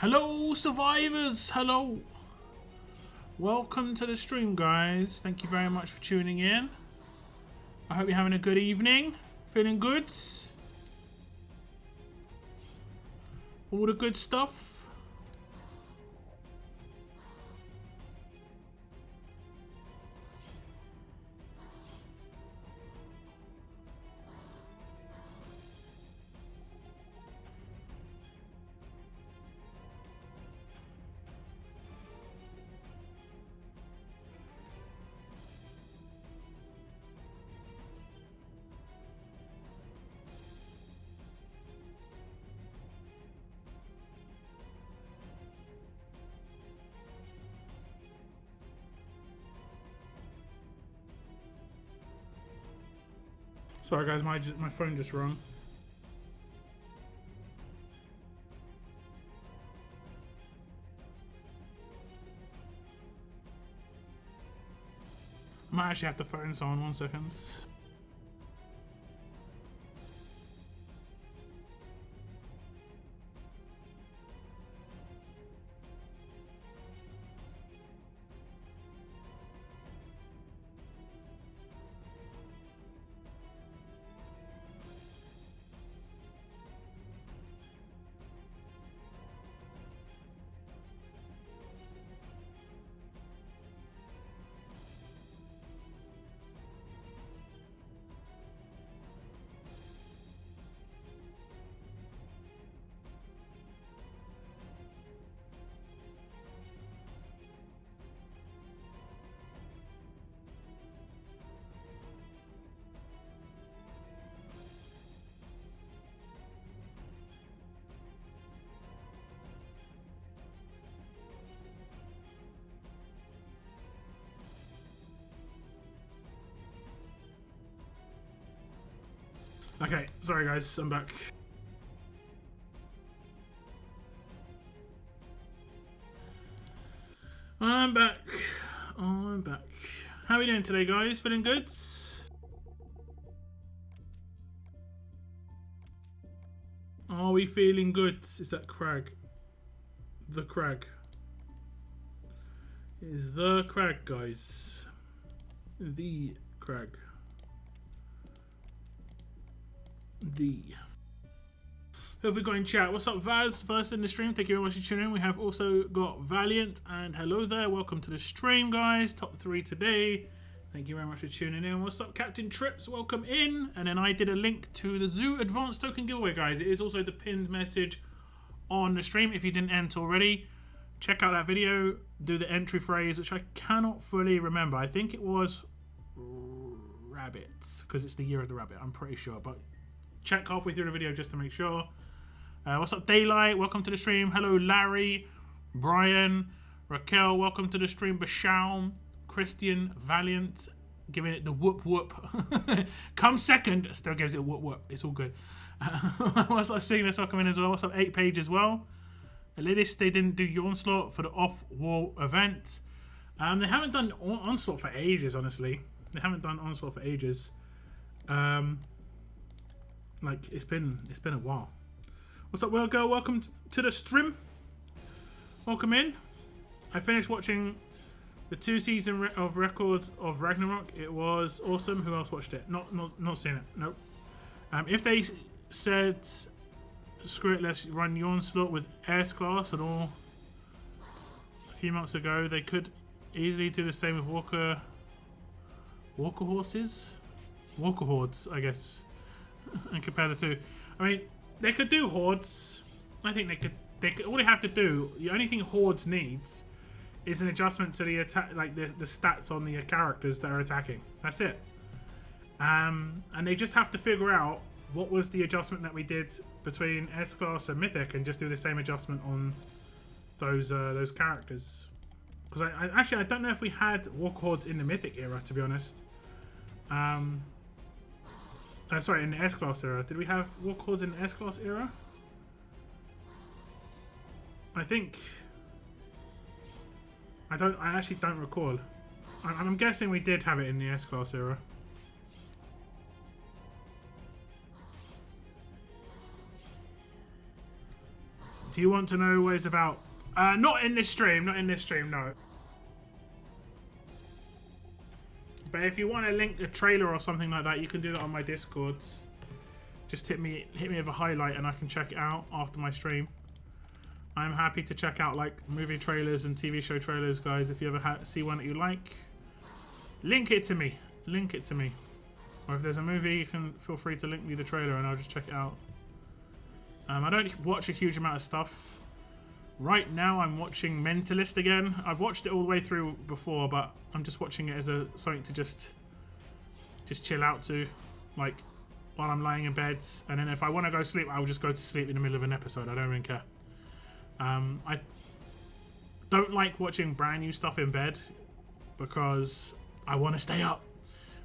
Hello survivors, hello. Welcome to the stream, guys. Thank you very much for tuning in. I hope you're having a good evening. Feeling good? All the good stuff. Sorry guys, my phone just rung. I might actually have the phones on, 1 second. Okay, sorry guys, I'm back. I'm back. I'm back. How are we doing today, guys? Feeling good? Are we feeling good? Is that Crag? The Crag. It is the Crag, guys. The Crag. Who have we got in chat? What's up, Vaz? First in the stream. Thank you very much for tuning in. We have also got Valiant and hello there. Welcome to the stream, guys. Top 3 today. Thank you very much for tuning in. What's up, Captain Trips? Welcome in. And then I did a link to the Zoo Advanced Token Giveaway, guys. It is also the pinned message on the stream. If you didn't enter already, check out that video. Do the entry phrase, which I cannot fully remember. I think it was rabbit, because it's the year of the rabbit. I'm pretty sure, but check halfway through the video just to make sure. What's up, Daylight? Welcome to the stream. Hello, Larry, Brian, Raquel. Welcome to the stream. Bashaum, Christian, Valiant, giving it the whoop whoop. Come second. Still gives it a whoop whoop. It's all good. What's up, Cygnus? Welcome in as well. What's up, 8 Page as well. Elidis, they didn't do your Onslaught for the off-wall event. They haven't done Onslaught for ages, honestly. They haven't done Onslaught for ages. Like it's been a while. What's up, Will Girl? Welcome to the stream. Welcome in. I finished watching the 2 season of Records of Ragnarok. It was awesome. Who else watched it? Not seen it. Nope. If they said screw it, let's run your Onslaught with S class and all a few months ago, they could easily do the same with Walker horses, Walker hordes, I guess. And compare the two. I mean, they could do hordes. I think they could. All they have to do, the only thing hordes needs, is an adjustment to the attack, like the stats on the characters that are attacking. That's it. And they just have to figure out what was the adjustment that we did between S class and Mythic, and just do the same adjustment on those characters. Because I don't know if we had Walker hordes in the Mythic era, to be honest. Sorry, in the S-Class era. Did we have Walker hordes in the S-Class era? I think... I actually don't recall. I'm guessing we did have it in the S-Class era. Do you want to know what it's about? Not in this stream. Not in this stream, no. But if you want to link a trailer or something like that, you can do that on my Discords. Just hit me with a highlight and I can check it out after my stream. I'm happy to check out like movie trailers and TV show trailers, guys. If you ever see one that you like, link it to me. Link it to me. Or if there's a movie, you can feel free to link me the trailer and I'll just check it out. I don't watch a huge amount of stuff. Right now I'm watching Mentalist again. I've watched it all the way through before, but I'm just watching it as something to just chill out to, like while I'm lying in bed. And then if I want to go to sleep, I'll just go to sleep in the middle of an episode. I don't really care. I don't like watching brand new stuff in bed because I want to stay up.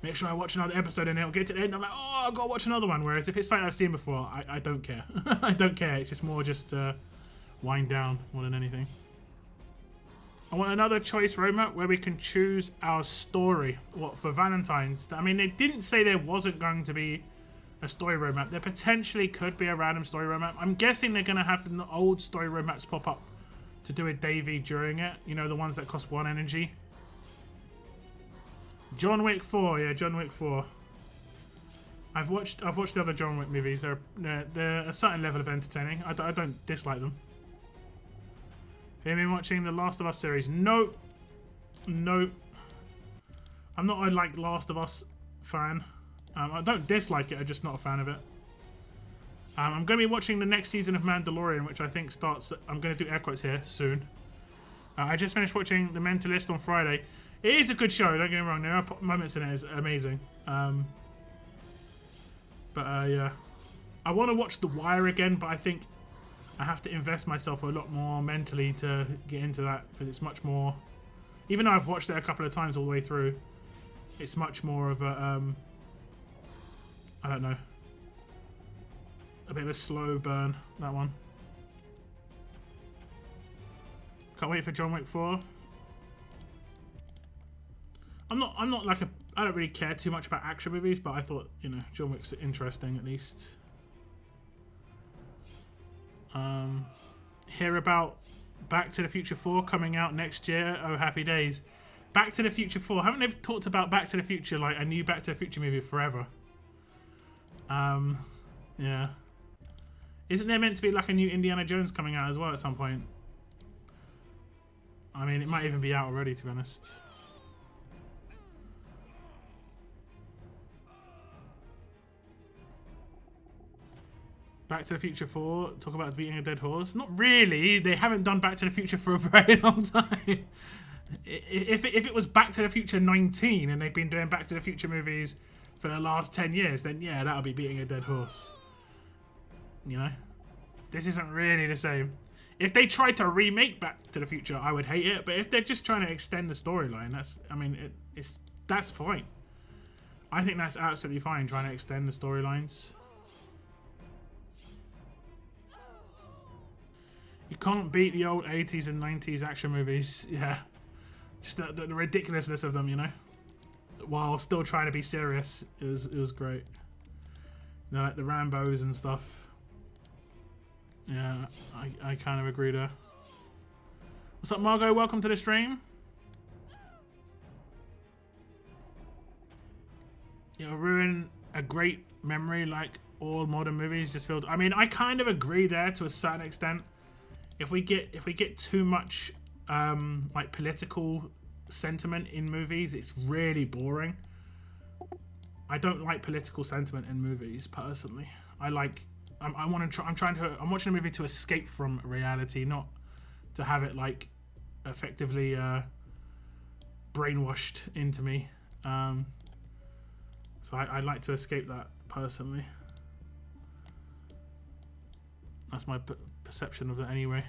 Make sure I watch another episode and it'll get to the end. I'm like, oh, I've got to watch another one. Whereas if it's something I've seen before, I don't care. I don't care. It's just more just wind down more than anything. I want another choice roadmap where we can choose our story. What, for Valentines? I mean, they didn't say there wasn't going to be a story roadmap. There potentially could be a random story roadmap. I'm guessing they're going to have the old story roadmaps pop up to do a Davy during it. You know, the ones that cost 1 energy. John Wick 4, yeah, John Wick 4. I've watched the other John Wick movies. They're a certain level of entertaining. I don't dislike them. Have you been watching the Last of Us series? No. No. I'm not a like Last of Us fan. I don't dislike it, I'm just not a fan of it. I'm going to be watching the next season of Mandalorian, which I think starts, I'm going to do air quotes here, soon. I just finished watching The Mentalist on Friday. It is a good show, don't get me wrong, there are moments in it, it's amazing. Yeah. I want to watch The Wire again, but I think I have to invest myself a lot more mentally to get into that, because it's much more, even though I've watched it a couple of times all the way through, it's much more of a, I don't know, a bit of a slow burn, that one. Can't wait for John Wick 4. I'm not like I don't really care too much about action movies, but I thought, you know, John Wick's interesting at least. Hear about Back to the Future 4 coming out next year. Oh, happy days. Back to the Future 4. Haven't they talked about Back to the Future, like a new Back to the Future movie forever? Yeah. Isn't there meant to be like a new Indiana Jones coming out as well at some point? I mean, it might even be out already, to be honest. Back to the Future 4, talk about beating a dead horse. Not really. They haven't done Back to the Future for a very long time. If it was Back to the Future 19 and they've been doing Back to the Future movies for the last 10 years, then yeah, that'll be beating a dead horse. You know? This isn't really the same. If they tried to remake Back to the Future, I would hate it. But if they're just trying to extend the storyline, that's fine. I think that's absolutely fine, trying to extend the storylines. You can't beat the old 80s and 90s action movies. Yeah. Just the ridiculousness of them, you know? While still trying to be serious. It was great. You know, like the Rambos and stuff. Yeah, I kind of agree there. What's up, Margot? Welcome to the stream. It'll ruin a great memory like all modern movies just feel. I mean, I kind of agree there to a certain extent. If we get too much like political sentiment in movies, it's really boring. I don't like political sentiment in movies personally. I'm watching a movie to escape from reality, not to have it like effectively brainwashed into me. So I'd like to escape that personally. That's my perception of it anyway.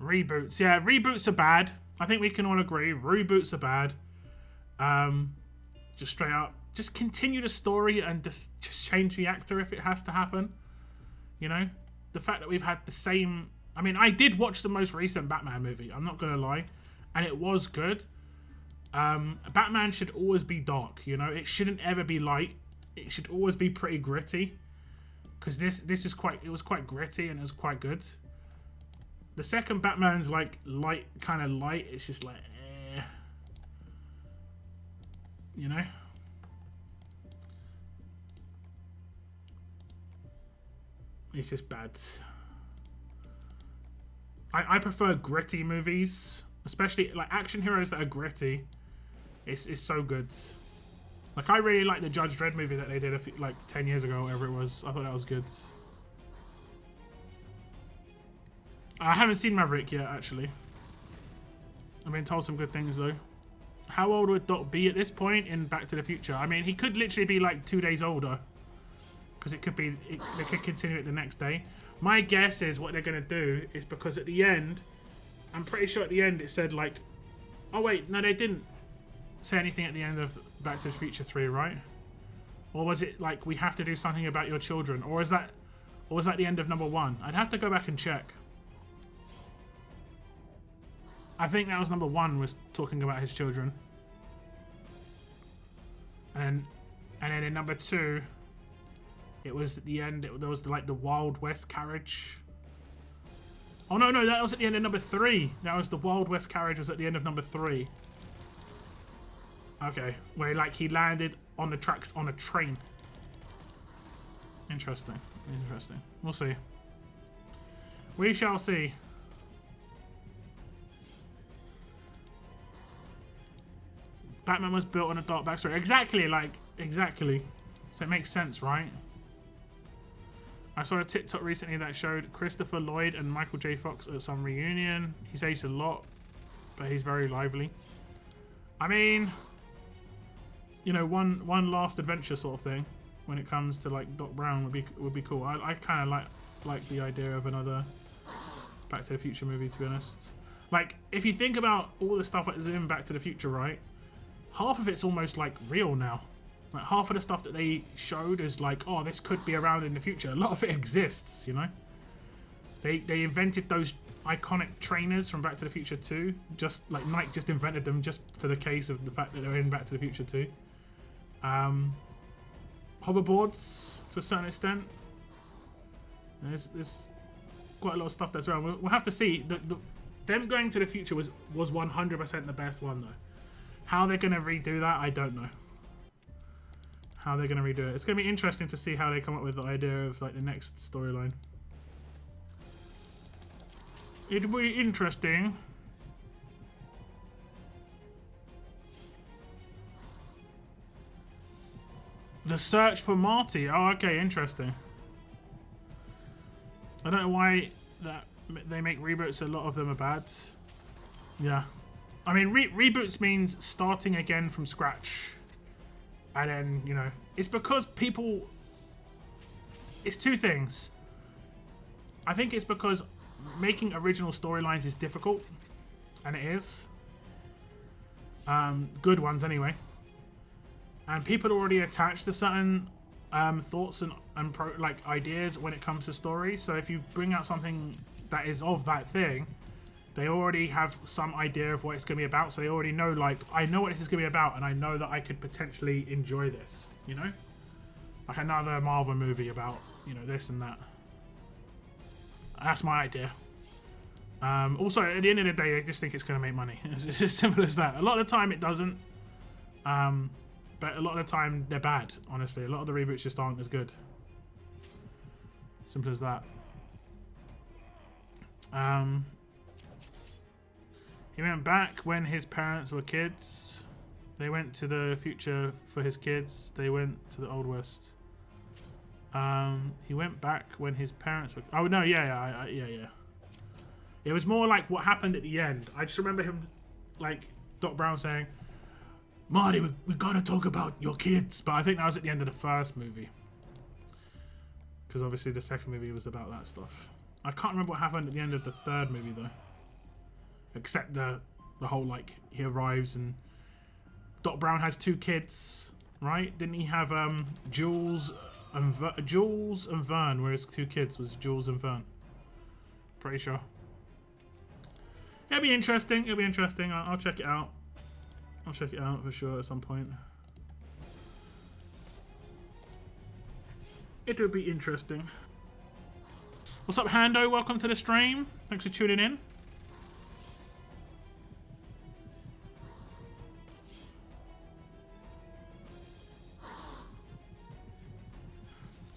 Reboots. Yeah, reboots are bad. I think we can all agree. Reboots are bad. Just straight up. Just continue the story and just change the actor if it has to happen. You know? The fact that we've had the same... I mean, I did watch the most recent Batman movie. I'm not going to lie. And it was good. Batman should always be dark, you know? It shouldn't ever be light. It should always be pretty gritty. because this is quite, it was quite gritty and it was quite good. The second Batman's like light, kind of light. It's just like, you know. It's just bad. I prefer gritty movies, especially like action heroes that are gritty. It's so good. Like I really like the Judge Dredd movie that they did like 10 years ago, whatever it was. I thought that was good. I haven't seen Maverick yet, actually. I've been told some good things though. How old would Doc be at this point in Back to the Future? I mean, he could literally be like 2 days older, because it could be, they could continue it the next day. My guess is what they're going to do is, because at the end, I'm pretty sure at the end it said like, oh wait, no, they didn't say anything at the end of Back to the Future 3, right? Or was it like, we have to do something about your children? Or was that the end of number 1? I'd have to go back and check. I think that was number 1, was talking about his children. And then in number 2, it was at the end, there was like the Wild West carriage. Oh no, that was at the end of number 3. That was the Wild West carriage was at the end of number 3. Okay, where like he landed on the tracks on a train. Interesting. We'll see. We shall see. Batman was built on a dark backstory. Exactly. So it makes sense, right? I saw a TikTok recently that showed Christopher Lloyd and Michael J. Fox at some reunion. He's aged a lot, but he's very lively. I mean, you know, one last adventure sort of thing when it comes to like Doc Brown would be cool. I kind of like the idea of another Back to the Future movie, to be honest. Like, if you think about all the stuff that is in Back to the Future, right? Half of it's almost like real now. Like half of the stuff that they showed is like, oh, this could be around in the future. A lot of it exists, you know. They invented those iconic trainers from Back to the Future 2. Just like Nike just invented them just for the case of the fact that they're in Back to the Future 2. Hoverboards to a certain extent. There's quite a lot of stuff that's around. We'll have to see. Them going to the future was 100% the best one though. How they're gonna redo that, I don't know. How they're gonna redo it. It's gonna be interesting to see how they come up with the idea of like the next storyline. It'll be interesting. The search for Marty. Oh, okay, interesting. I don't know why that they make reboots. A lot of them are bad. Yeah. I mean, reboots means starting again from scratch. And then, you know, it's because people... It's two things. I think it's because making original storylines is difficult. And it is. Good ones, anyway. And people are already attached to certain thoughts and like ideas when it comes to stories. So if you bring out something that is of that thing, they already have some idea of what it's going to be about. So they already know, like, I know what this is going to be about, and I know that I could potentially enjoy this, you know? Like another Marvel movie about, you know, this and that. That's my idea. Also, at the end of the day, they just think it's going to make money. It's as simple as that. A lot of the time, it doesn't. But a lot of the time, they're bad, honestly. A lot of the reboots just aren't as good. Simple as that. He went back when his parents were kids. They went to the future for his kids. They went to the Old West. He went back when his parents were... Oh, no, yeah. It was more like what happened at the end. I just remember him, like, Doc Brown saying, Marty, we gotta talk about your kids. But I think that was at the end of the first movie. Because obviously the second movie was about that stuff. I can't remember what happened at the end of the third movie, though. Except the whole, like, he arrives and Doc Brown has 2 kids, right? Didn't he have Jules and Vern, where his 2 kids was Jules and Vern? Pretty sure. It'll be interesting. I'll check it out. I'll check it out for sure at some point. It would be interesting. What's up, Hando? Welcome to the stream. Thanks for tuning in.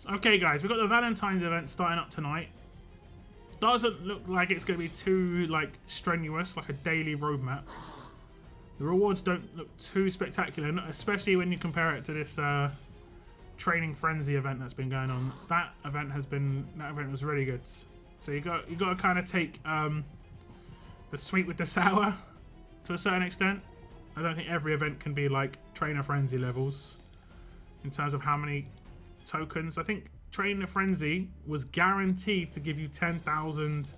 Okay, guys, we've got the Valentine's event starting up tonight. Doesn't look like it's going to be too strenuous, like a daily roadmap. The rewards don't look too spectacular, especially when you compare it to this training frenzy event that's been going on. That event was really good. So you got to kind of take the sweet with the sour to a certain extent. I don't think every event can be like trainer frenzy levels in terms of how many tokens. I think Trainer Frenzy was guaranteed to give you 100,000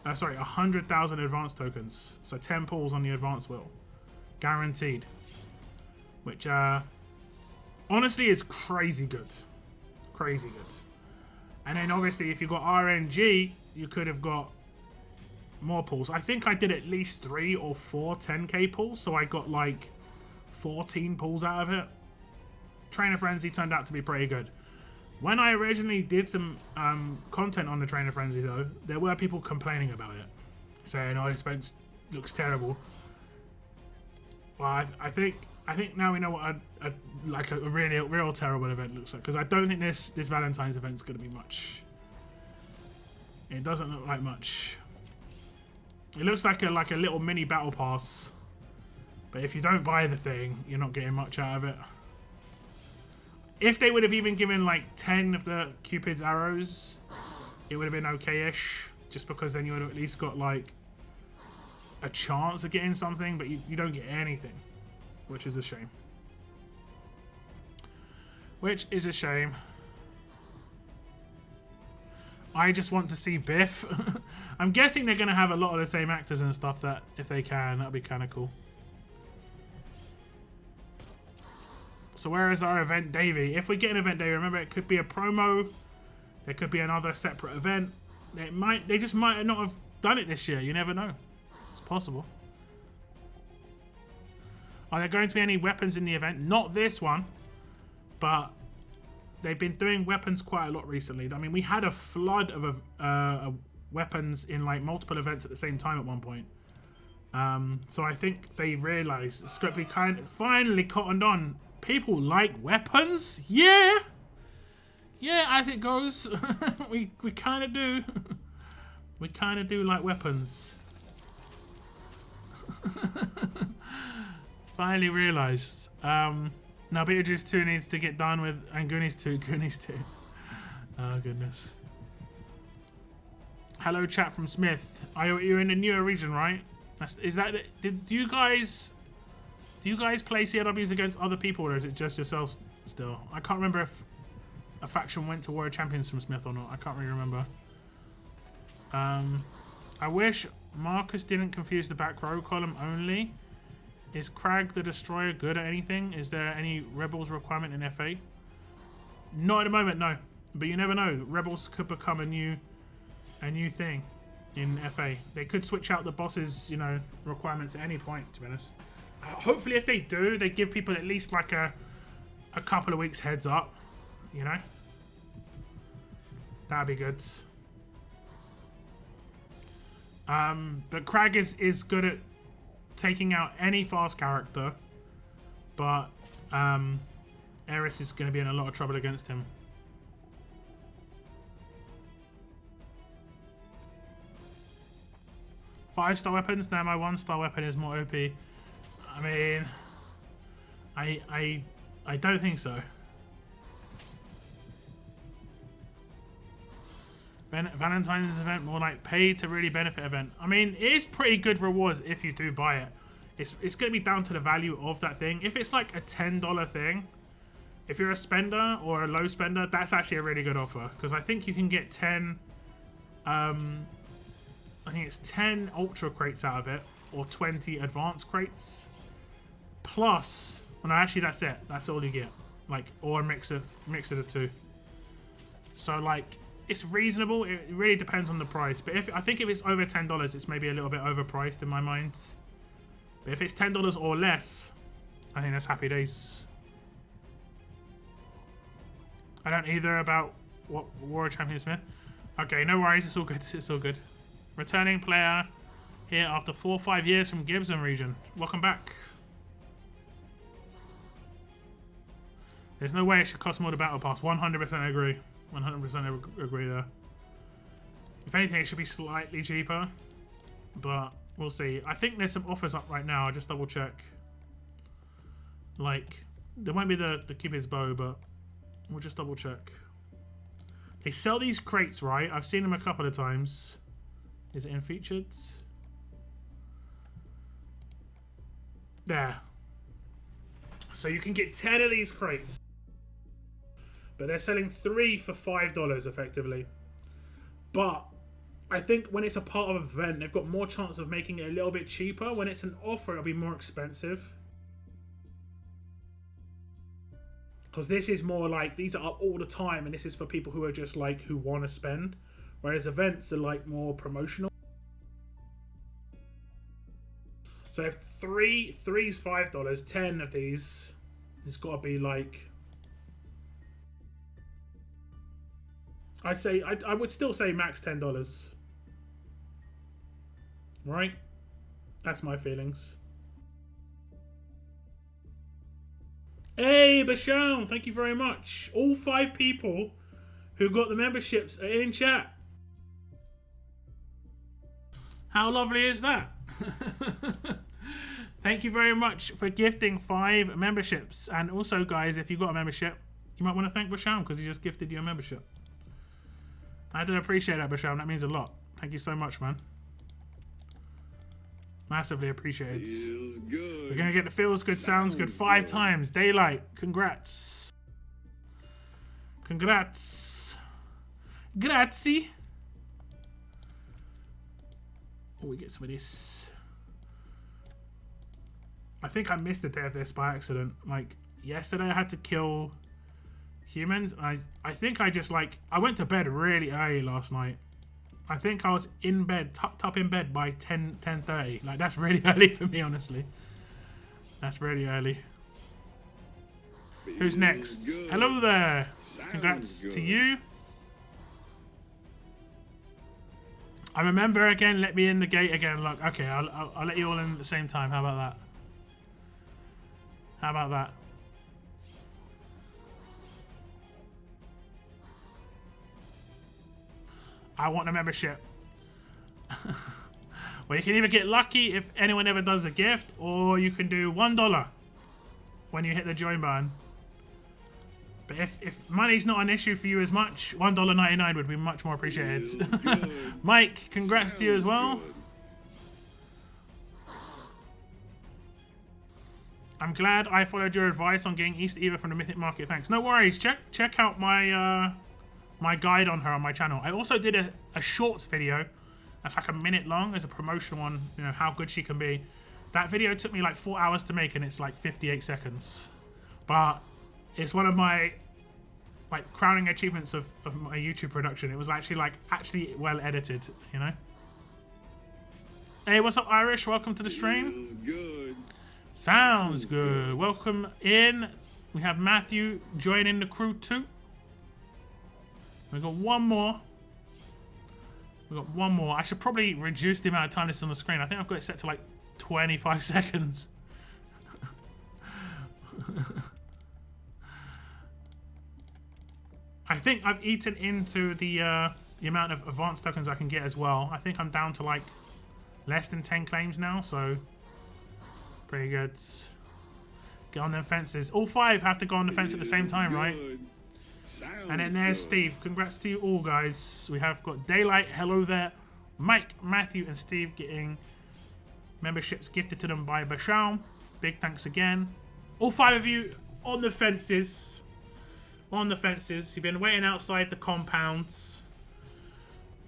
advanced tokens. So 10 pulls on the advanced wheel. Guaranteed. Which, honestly is crazy good. Crazy good. And then obviously if you got RNG, you could have got more pulls. I think I did at least 3 or 4 10k pulls. So I got like 14 pulls out of it. Trainer Frenzy turned out to be pretty good. When I originally did some content on the Trainer Frenzy, though, there were people complaining about it, saying, "Oh, this event looks terrible." Well, I think now we know what a real terrible event looks like, because I don't think this Valentine's event's going to be much. It doesn't look like much. It looks like a little mini battle pass, but if you don't buy the thing, you're not getting much out of it. If they would have even given like 10 of the Cupid's arrows, it would have been okay-ish. Just because then you would have at least got like a chance of getting something, but you don't get anything. Which is a shame. Which is a shame. I just want to see Biff. I'm guessing they're going to have a lot of the same actors and stuff, that if they can, that'll be kind of cool. So where is our event Davey? If we get an event Davey, remember it could be a promo. There could be another separate event. They just might not have done it this year. You never know. It's possible. Are there going to be any weapons in the event? Not this one. But they've been doing weapons quite a lot recently. I mean, we had a flood of weapons in like multiple events at the same time at one point. So I think they realised it's going to be kind of finally cottoned on. People like weapons? Yeah! Yeah, as it goes. we kind of do. We kind of do like weapons. Finally realised. Now Beetlejuice 2 needs to get done with... And Goonies 2. Goonies 2. Oh, goodness. Hello, chat from Smith. You're in a newer region, right? Do you guys play CLWs against other people, or is it just yourself still? I can't remember if a faction went to Warrior Champions from Smith or not. I can't really remember. I wish Marcus didn't confuse the back row column only. Is Crag the Destroyer good at anything? Is there any Rebels requirement in FA? Not at the moment, no. But you never know. Rebels could become a new thing in FA. They could switch out the boss's, requirements at any point, to be honest. Hopefully, if they do, they give people at least like a couple of weeks heads up. That'd be good. But Crag is good at taking out any fast character, but Eris is going to be in a lot of trouble against him. Five-star weapons? Now my one-star weapon is more OP. I mean, I don't think so. Valentine's event, more like pay to really benefit event. I mean, it is pretty good rewards if you do buy it. It's going to be down to the value of that thing. If it's like a $10 thing, if you're a spender or a low spender, that's actually a really good offer. Because I think you can get 10, I think it's 10 ultra crates out of it, or 20 advanced crates. Plus, well, no, actually that's it. That's all you get. Like, or a mix of the two. So like, it's reasonable. It really depends on the price. But I think if it's over $10, it's maybe a little bit overpriced in my mind. But if it's $10 or less, I think that's happy days. I don't either about what War of Champions Smith. Okay, no worries. It's all good. It's all good. Returning player here after 4 or 5 years from Gibson region. Welcome back. There's no way it should cost more to Battle Pass. 100% agree. 100% agree there. If anything, it should be slightly cheaper. But we'll see. I think there's some offers up right now. I'll just double check. Like, there won't be the Cupid's bow, but we'll just double check. They sell these crates, right? I've seen them a couple of times. Is it in featured? There. So you can get 10 of these crates. But they're selling 3 for $5 effectively. But I think when it's a part of an event, they've got more chance of making it a little bit cheaper. When it's an offer, it'll be more expensive. Because this is more like, these are up all the time, and this is for people who are just like, who want to spend. Whereas events are like more promotional. So if three's $5, 10 of these, it's got to be like, I'd say, I would still say max $10. Right? That's my feelings. Hey, Basham, thank you very much. All 5 people who got the memberships are in chat. How lovely is that? Thank you very much for gifting 5 memberships. And also, guys, if you got a membership, you might want to thank Basham because he just gifted you a membership. I do appreciate that, Basham. That means a lot. Thank you so much, man. Massively appreciated. Feels good. We're going to get the feels good, sounds good 5 times. Daylight. Congrats. Congrats. Grazie. Oh, we get some of this. I think I missed a day of this by accident. Like, yesterday I had to kill humans. I think I just, like, I went to bed really early last night. I think I was in bed, tucked up in bed by 10:30. Like, that's really early for me, honestly. That's really early. Who's next? Hello there. Congrats to you. I remember again, let me in the gate again. Look, okay, I'll let you all in at the same time. How about that? How about that? I want a membership. Well, you can either get lucky if anyone ever does a gift, or you can do $1 when you hit the join button. But if money's not an issue for you as much, $1.99 would be much more appreciated. Mike, congrats to you as well. Good. I'm glad I followed your advice on getting Easter Eva from the Mythic Market. Thanks. No worries. Check out my my guide on her on my channel. I also did a shorts video that's like a minute long as a promotional one, you know, how good she can be. That video took me like 4 hours to make and it's like 58 seconds. But it's one of my like crowning achievements of my YouTube production. It was actually well edited, you know. Hey, what's up, Irish? Welcome to the stream. Good. Sounds good. Welcome in. We have Matthew joining the crew too. We got one more. We got one more. I should probably reduce the amount of time this is on the screen. I think I've got it set to like 25 seconds. I think I've eaten into the amount of advanced tokens I can get as well. I think I'm down to like less than 10 claims now, so pretty good. Get on them fences. All 5 have to go on the fence at the same time, right? And then there's Steve. Congrats to you all, guys. We have got Daylight, hello there. Mike, Matthew, and Steve getting memberships gifted to them by Basham. Big thanks again. All 5 of you on the fences. On the fences. You've been waiting outside the compounds.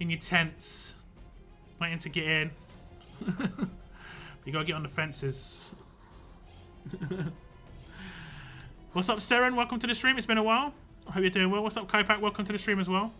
In your tents. Waiting to get in. You gotta get on the fences. What's up, Seren? Welcome to the stream. It's been a while. I hope you're doing well. What's up, Kopak? Welcome to the stream as well.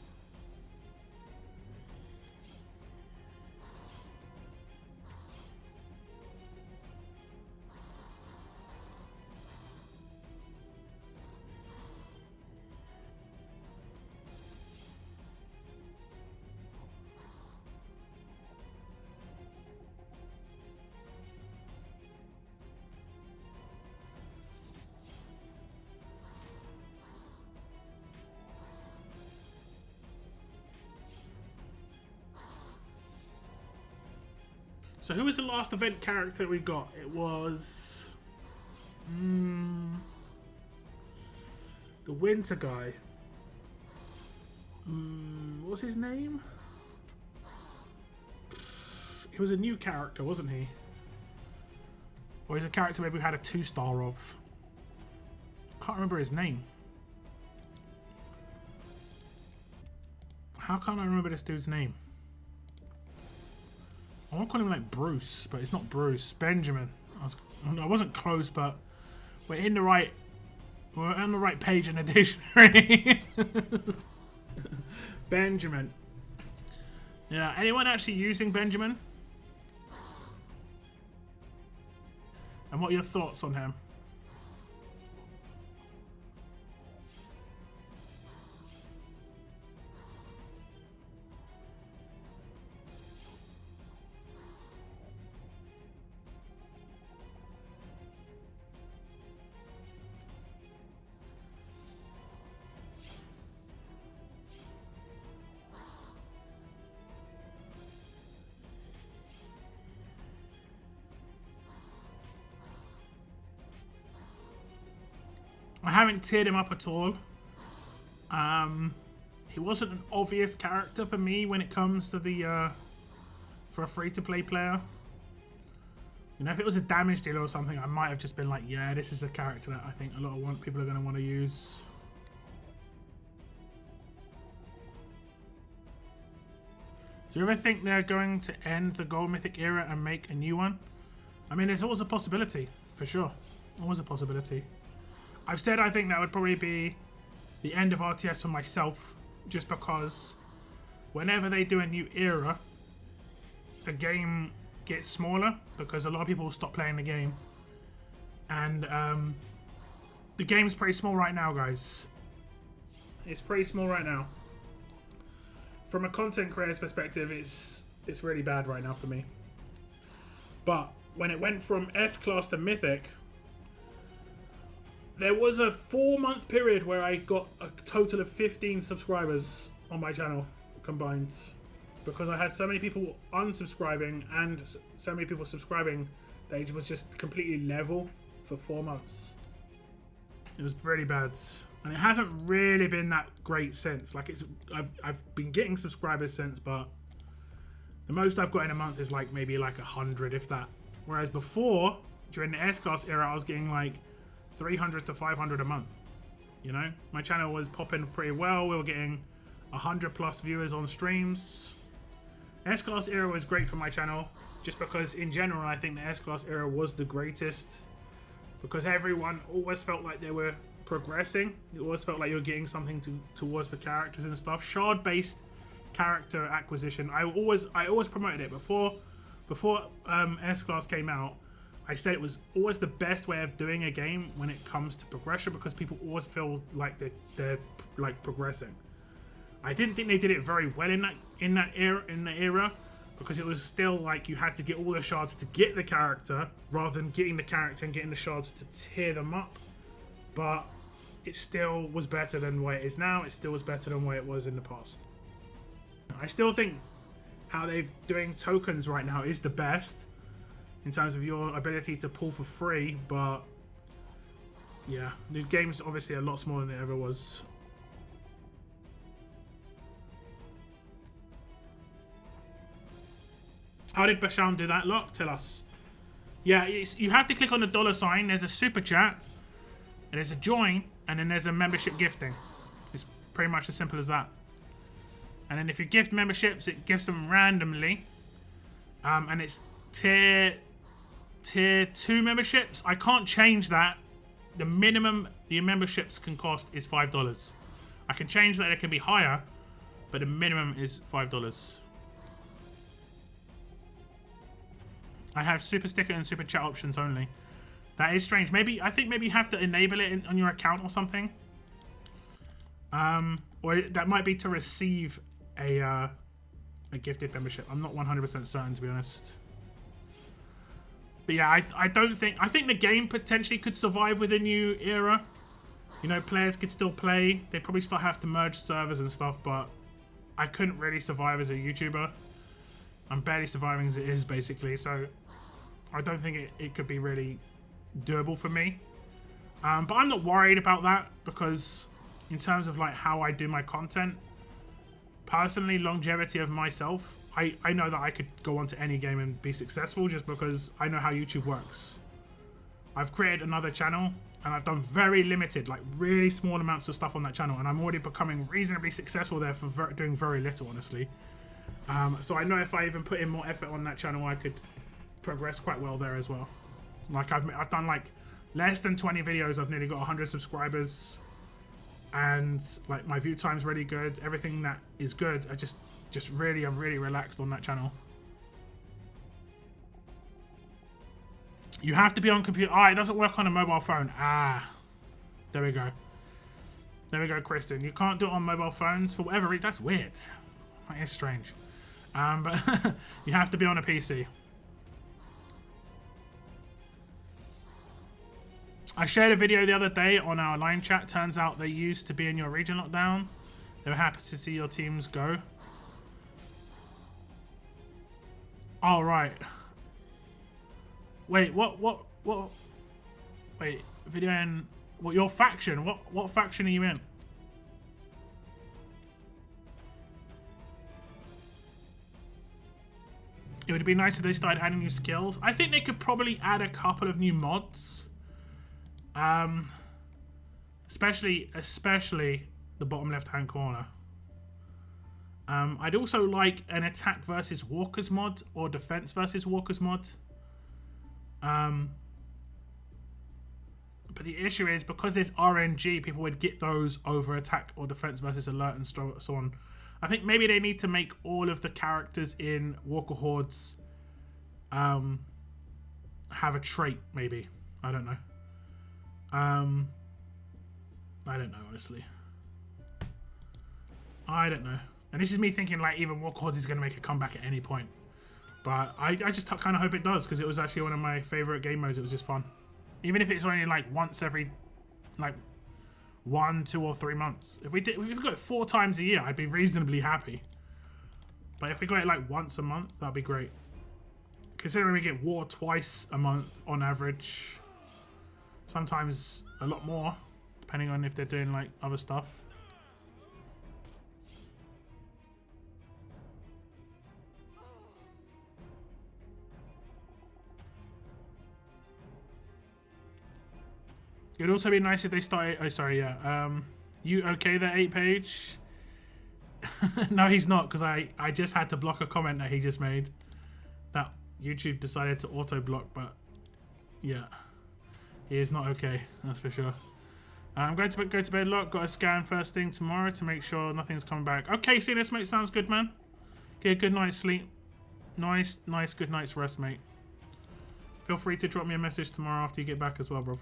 So who was the last event character we got? It was the winter guy. What's his name? He was a new character, wasn't he? Or he's a character maybe we had a 2-star of. Can't remember his name. How can't I remember this dude's name? I want to call him like Bruce, but it's not Bruce. Benjamin. I wasn't close, but we're on the right page in the dictionary. Benjamin. Yeah, anyone actually using Benjamin? And what are your thoughts on him? I haven't tiered him up at all. He wasn't an obvious character for me when it comes to the for a free-to-play player. You know, if it was a damage dealer or something, I might have just been like, yeah, this is a character that I think a lot of people are going to want to use. Do you ever think they're going to end the Gold Mythic era and make a new one? I mean, there's always a possibility, for sure. Always a possibility. I've said I think that would probably be the end of RTS for myself, just because whenever they do a new era, the game gets smaller because a lot of people will stop playing the game. And the game's pretty small right now, guys. It's pretty small right now. From a content creator's perspective, it's really bad right now for me. But when it went from S-Class to Mythic, there was a 4-month period where I got a total of 15 subscribers on my channel combined. Because I had so many people unsubscribing and so many people subscribing that it was just completely level for 4 months. It was really bad. And it hasn't really been that great since. Like I've been getting subscribers since, but the most I've got in a month is like maybe like 100, if that. Whereas before, during the S-Class era, I was getting like 300 to 500 a month. You know, my channel was popping pretty well. We were getting 100+ viewers on streams. S-Class era was great for my channel, just because in general I think the S-Class era was the greatest, because everyone always felt like they were progressing. It always felt like you were getting something towards the characters and stuff. Shard-based character acquisition. I always promoted it before S-Class came out. I said it was always the best way of doing a game when it comes to progression, because people always feel like they're like progressing. I didn't think they did it very well in that era, because it was still like you had to get all the shards to get the character, rather than getting the character and getting the shards to tear them up. But it still was better than what it is now. It still was better than what it was in the past. I still think how they're doing tokens right now is the best in terms of your ability to pull for free, but yeah, the game's obviously a lot smaller than it ever was. How did Basham do that, Lock? Tell us. Yeah, you have to click on the $sign. There's a super chat, and there's a join, and then there's a membership gifting. It's pretty much as simple as that. And then if you gift memberships, it gives them randomly. And it's tier 2 memberships. I can't change that. The minimum your memberships can cost is $5. I can change that. It can be higher, but the minimum is $5. I have super sticker and super chat options only. That is strange. I think maybe you have to enable it on your account or something. Or that might be to receive a gifted membership. I'm not 100% certain, to be honest. But yeah, I think the game potentially could survive with a new era. You know, players could still play. They probably still have to merge servers and stuff, but I couldn't really survive as a YouTuber I'm barely surviving as it is, basically, so I don't think it could be really doable for me. But I'm not worried about that, because in terms of like how I do my content, personally, longevity of myself, I know that I could go onto any game and be successful just because I know how YouTube works. I've created another channel and I've done very limited, like really small amounts of stuff on that channel, and I'm already becoming reasonably successful there for doing very little, honestly. So I know if I even put in more effort on that channel, I could progress quite well there as well. Like I've done like less than 20 videos, I've nearly got 100 subscribers, and like my view time's really good. Everything that is good, I'm really relaxed on that channel. You have to be on computer. Ah, it doesn't work on a mobile phone. Ah, there we go. There we go, Kristen. You can't do it on mobile phones for whatever reason. That's weird. That is strange. But you have to be on a PC. I shared a video the other day on our line chat. Turns out they used to be in your region lockdown. They were happy to see your teams go. All right. Wait, what? Wait, video in what? Your faction? What faction are you in? It would be nice if they started adding new skills. I think they could probably add a couple of new mods. Especially the bottom left-hand corner. I'd also like an attack versus walkers mod or defense versus walkers mod. But the issue is, because there's RNG, people would get those over attack or defense versus alert and so on. I think maybe they need to make all of the characters in Walker Hordes have a trait, maybe. I don't know. I don't know, honestly. I don't know. And this is me thinking like even Walker Hordes is going to make a comeback at any point. But I just kind of hope it does, because it was actually one of my favourite game modes. It was just fun. Even if it's only like once every like 1, 2 or 3 months. If we got it 4 times a year, I'd be reasonably happy. But if we got it like once a month, that'd be great. Considering we get war twice a month on average. Sometimes a lot more, depending on if they're doing like other stuff. It'd also be nice if they started. Oh, sorry, yeah. You okay there, 8page? No, he's not, because I just had to block a comment that he just made. That YouTube decided to auto block, but yeah, he is not okay. That's for sure. I'm going to go to bed. Look, got to scan first thing tomorrow to make sure nothing's coming back. Okay, see this, mate. Sounds good, man. Get a good night's sleep. Nice, good night's rest, mate. Feel free to drop me a message tomorrow after you get back as well, bro.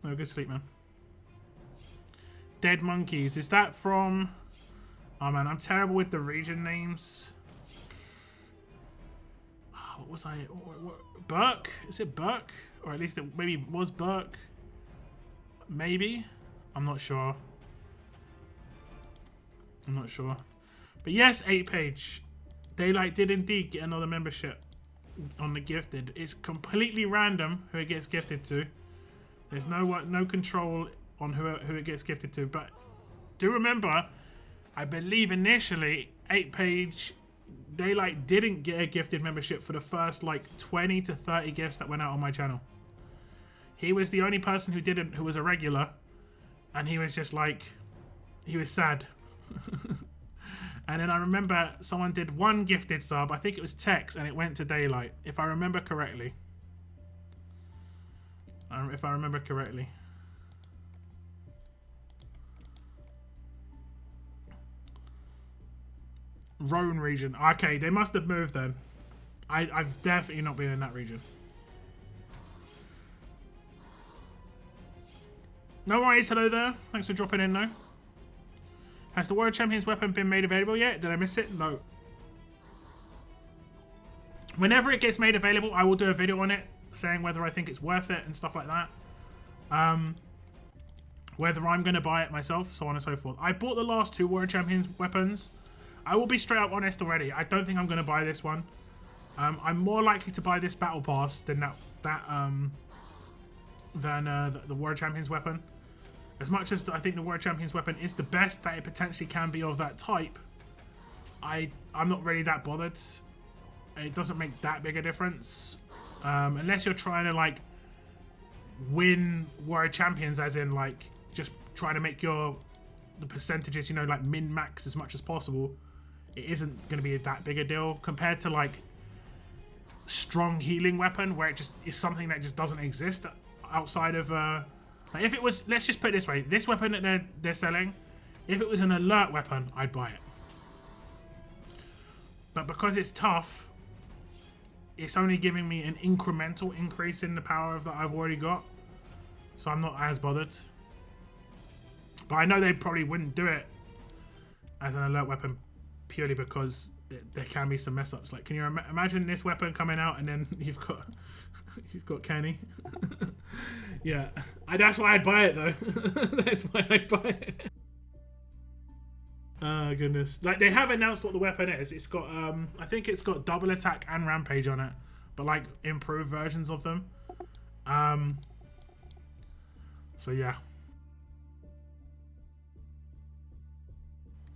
No, good sleep, man. Dead Monkeys. Is that from... Oh, man, I'm terrible with the region names. What was I... Burke? Is it Burke? Or at least it maybe was Burke. Maybe? I'm not sure. I'm not sure. But yes, 8page. Daylight did indeed get another membership on the gifted. It's completely random who it gets gifted to. There's no control on who it gets gifted to. But do remember, I believe initially 8page Daylight didn't get a gifted membership for the first like 20 to 30 gifts that went out on my channel. He was the only person who didn't, who was a regular, and he was just like, he was sad. And then I remember someone did one gifted sub, I think it was Tex, and it went to Daylight, if I remember correctly. If I remember correctly. Rhone region. Okay, they must have moved then. I've definitely not been in that region. No worries, hello there. Thanks for dropping in though. Has the World Champions weapon been made available yet? Did I miss it? No. Whenever it gets made available, I will do a video on it, saying whether I think it's worth it and stuff like that. Whether I'm going to buy it myself, so on and so forth. I bought the last 2 World Champions weapons. I will be straight up honest already. I don't think I'm going to buy this one. I'm more likely to buy this battle pass than the World Champions weapon. As much as I think the World Champions weapon is the best that it potentially can be of that type, I'm not really that bothered. It doesn't make that big a difference. Unless you're trying to like win World Champions, as in like just trying to make the percentages, you know, like min-max as much as possible. It isn't going to be that big a deal compared to like strong healing weapon, where it just is something that just doesn't exist outside of like if it was, let's just put it this way, this weapon that they're selling, if it was an alert weapon, I'd buy it. But because it's tough, it's only giving me an incremental increase in the power that I've already got, so I'm not as bothered. But I know they probably wouldn't do it as an alert weapon purely because there can be some mess ups. Like, can you imagine this weapon coming out and then you've got Kenny? Yeah, that's why I'd buy it though. That's why I'd buy it. Oh goodness! Like, they have announced what the weapon is. It's got I think it's got double attack and rampage on it, but like improved versions of them. So yeah.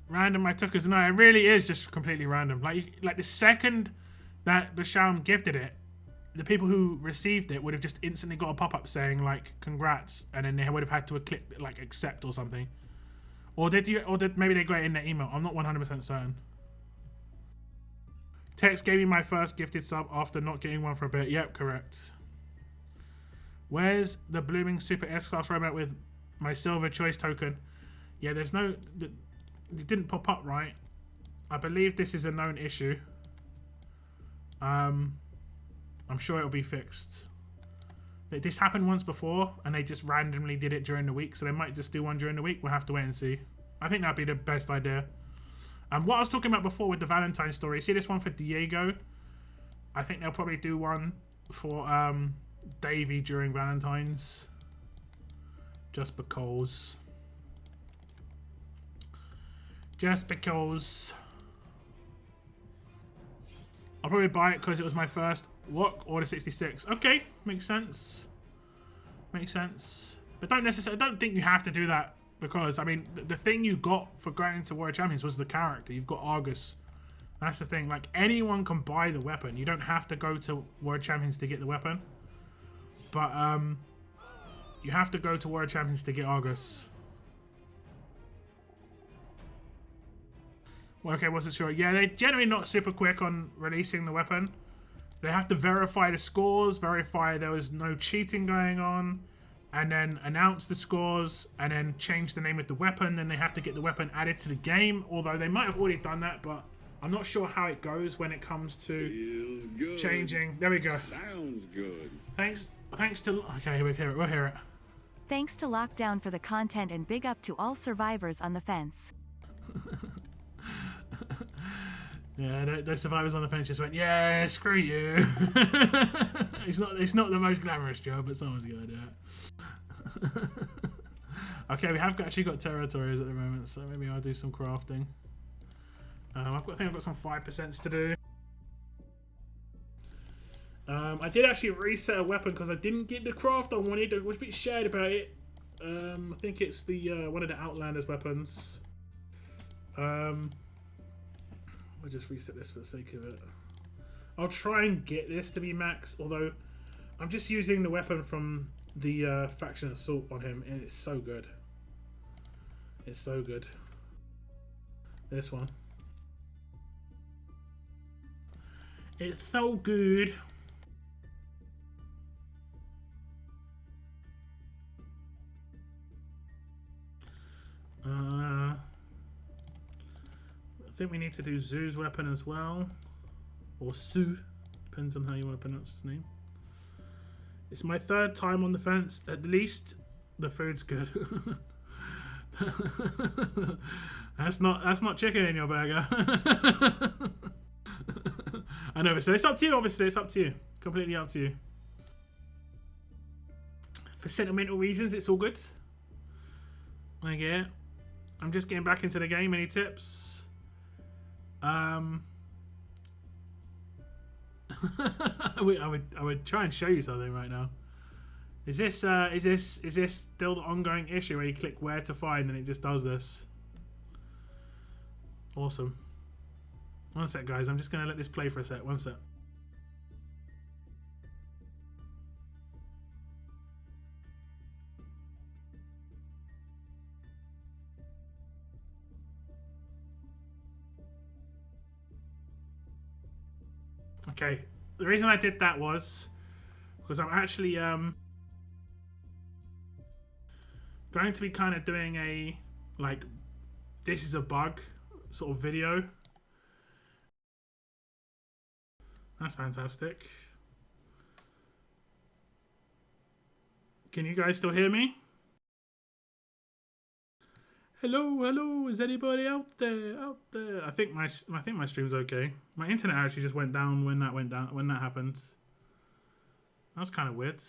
Random I took as no, it really is just completely random. Like the second that Basham gifted it, the people who received it would have just instantly got a pop-up saying like congrats, and then they would have had to click like accept or something. Or did maybe they got it in their email? I'm not 100% certain. Tex gave me my first gifted sub after not getting one for a bit. Yep, correct. Where's the blooming Super S-Class robot with my silver choice token? Yeah, there's no... It didn't pop up right. I believe this is a known issue. I'm sure it'll be fixed. This happened once before, and they just randomly did it during the week, so they might just do one during the week. We'll have to wait and see. I think that'd be the best idea. What I was talking about before with the Valentine story, see this one for Diego? I think they'll probably do one for Davey during Valentines. Just because. Just because. I'll probably buy it because it was my first Order 66. Okay, makes sense. Makes sense. But don't think you have to do that, because I mean the thing you got for going to World Champions was the character. You've got Argus. That's the thing. Like, anyone can buy the weapon. You don't have to go to World Champions to get the weapon. But you have to go to World Champions to get Argus. Well, okay, wasn't sure. Yeah, they're generally not super quick on releasing the weapon. They have to verify the scores, verify there was no cheating going on, and then announce the scores, and then change the name of the weapon. Then they have to get the weapon added to the game, although they might have already done that, but I'm not sure how it goes when it comes to changing. There we go. Sounds good. Thanks to... Okay, we'll hear it. We'll hear it. Thanks to Lockdown for the content, and big up to all survivors on the fence. Yeah, those survivors on the fence just went, yeah, screw you. It's not the most glamorous job, but someone's gonna do it. Okay, we have actually got territories at the moment, so maybe I'll do some crafting. I think I've got some 5% to do. I did actually reset a weapon because I didn't get the craft I wanted. I was a bit shared about it. I think it's the one of the Outlanders weapons. I'll just reset this for the sake of it. I'll try and get this to be max, although I'm just using the weapon from the Faction Assault on him, and it's so good. It's so good. This one. It's so good. I think we need to do Zoo's weapon as well. Or Sue. Depends on how you want to pronounce his name. It's my third time on the fence. At least the food's good. That's not chicken in your burger. I know, so it's up to you, obviously. It's up to you. Completely up to you. For sentimental reasons, it's all good. I get it. I'm just getting back into the game. Any tips? I would try and show you something right now. Is this still the ongoing issue where you click where to find and it just does this? Awesome. One sec, guys. I'm just gonna let this play for a sec. One sec. Okay. The reason I did that was because I'm actually going to be kind of doing a like this is a bug sort of video. That's fantastic. Can you guys still hear me? Hello, hello, is anybody out there? Out there? I think my stream's okay. My internet actually just went down when that happened. That's kind of weird.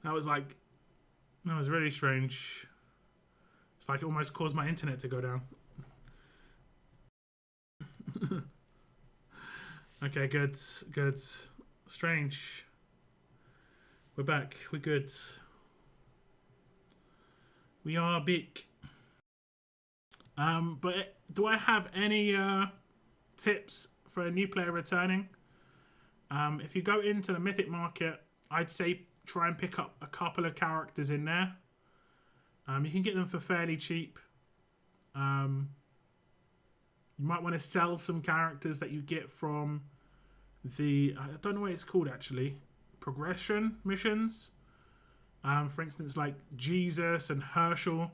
That was really strange. It's like it almost caused my internet to go down. Okay, good. Strange. We're back. We're good. We are big. But do I have any tips for a new player returning? If you go into the Mythic Market, I'd say try and pick up a couple of characters in there. You can get them for fairly cheap. You might want to sell some characters that you get from the... I don't know what it's called, actually. Progression missions. For instance, like Jesus and Herschel.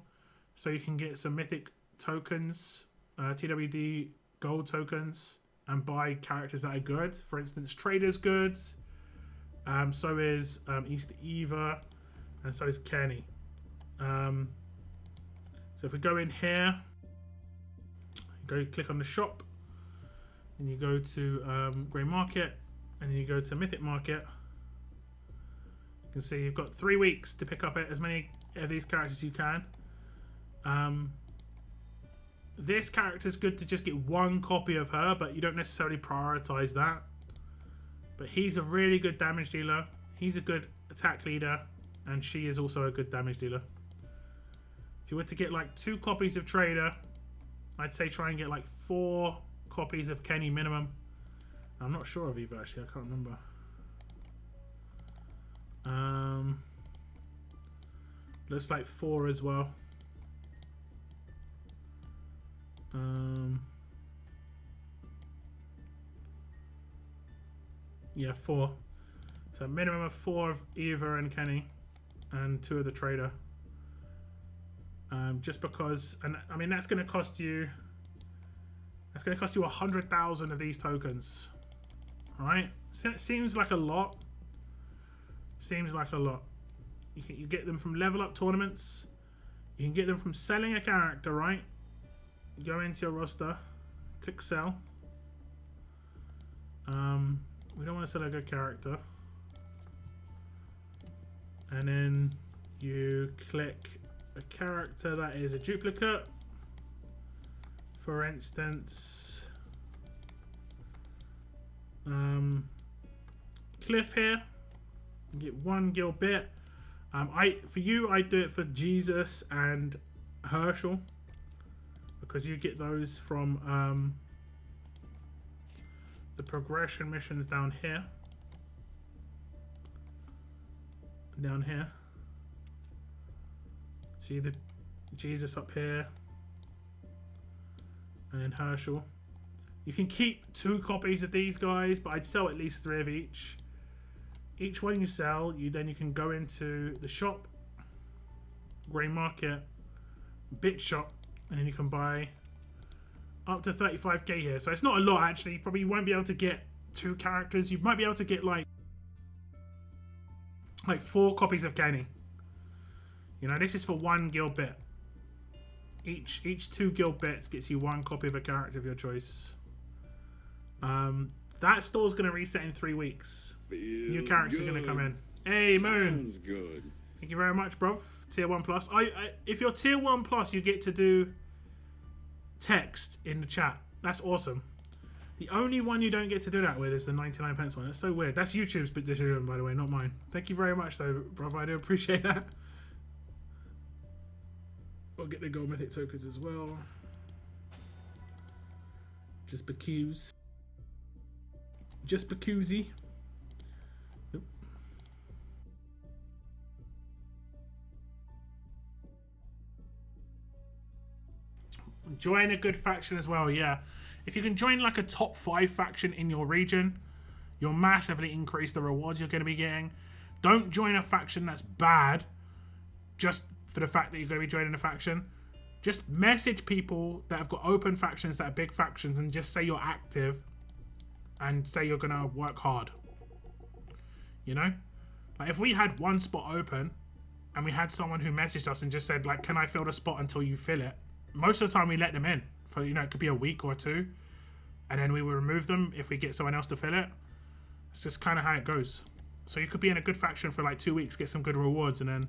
So you can get some mythic tokens, TWD gold tokens, and buy characters that are good. For instance, Trader's Goods. So is Easter Eva. And so is Kenny. So if we go in here, go click on the shop, and you go to Grey Market, and then you go to Mythic Market. You can see you've got 3 weeks to pick up as many of these characters as you can. This character's good to just get one copy of her, but you don't necessarily prioritize that. But he's a really good damage dealer. He's a good attack leader, and she is also a good damage dealer. If you were to get like 2 copies of Trader, I'd say try and get like 4 copies of Kenny minimum. I'm not sure of Eva actually, I can't remember. Looks like 4 as well. Yeah, 4. So minimum of 4 of Eva and Kenny, and 2 of the Trader. Just because, and I mean that's going to cost you. That's going to cost you 100,000 of these tokens. All right, so it seems like a lot. Seems like a lot. You get them from level up tournaments. You can get them from selling a character, right? You go into your roster, click sell. We don't want to sell a good character. And then you click a character that is a duplicate. For instance, Cliff here. You get 1 gil bit. For you, I do it for Jesus and Herschel, because you get those from the progression missions down here. Down here. See the Jesus up here, and then Herschel. You can keep 2 copies of these guys, but I'd sell at least 3 of each. Each one you sell, you can go into the shop, Grey Market, Bit Shop, and then you can buy up to 35k here. So it's not a lot actually. You probably won't be able to get 2 characters. You might be able to get like 4 copies of Kenny. You know, this is for 1 gil bit. Each 2 gil bits gets you 1 copy of a character of your choice. That store's going to reset in 3 weeks. New characters are going to come in. Hey, Moon. Sounds good. Thank you very much, bruv. Tier 1 plus. If you're tier 1 plus, you get to do text in the chat. That's awesome. The only one you don't get to do that with is the 99 pence one. That's so weird. That's YouTube's decision, by the way, not mine. Thank you very much, though, bruv. I do appreciate that. I'll get the gold mythic tokens as well. Just because. Just because-y. Nope. Join a good faction as well, yeah. If you can join like a top 5 faction in your region, you'll massively increase the rewards you're going to be getting. Don't join a faction that's bad just for the fact that you're going to be joining a faction. Just message people that have got open factions that are big factions and just say you're active and say you're going to work hard. You know? Like if we had one spot open and we had someone who messaged us and just said like, can I fill the spot until you fill it? Most of the time we let them in for, you know, it could be a week or 2 and then we will remove them if we get someone else to fill it. It's just kind of how it goes. So you could be in a good faction for like 2 weeks, get some good rewards and then,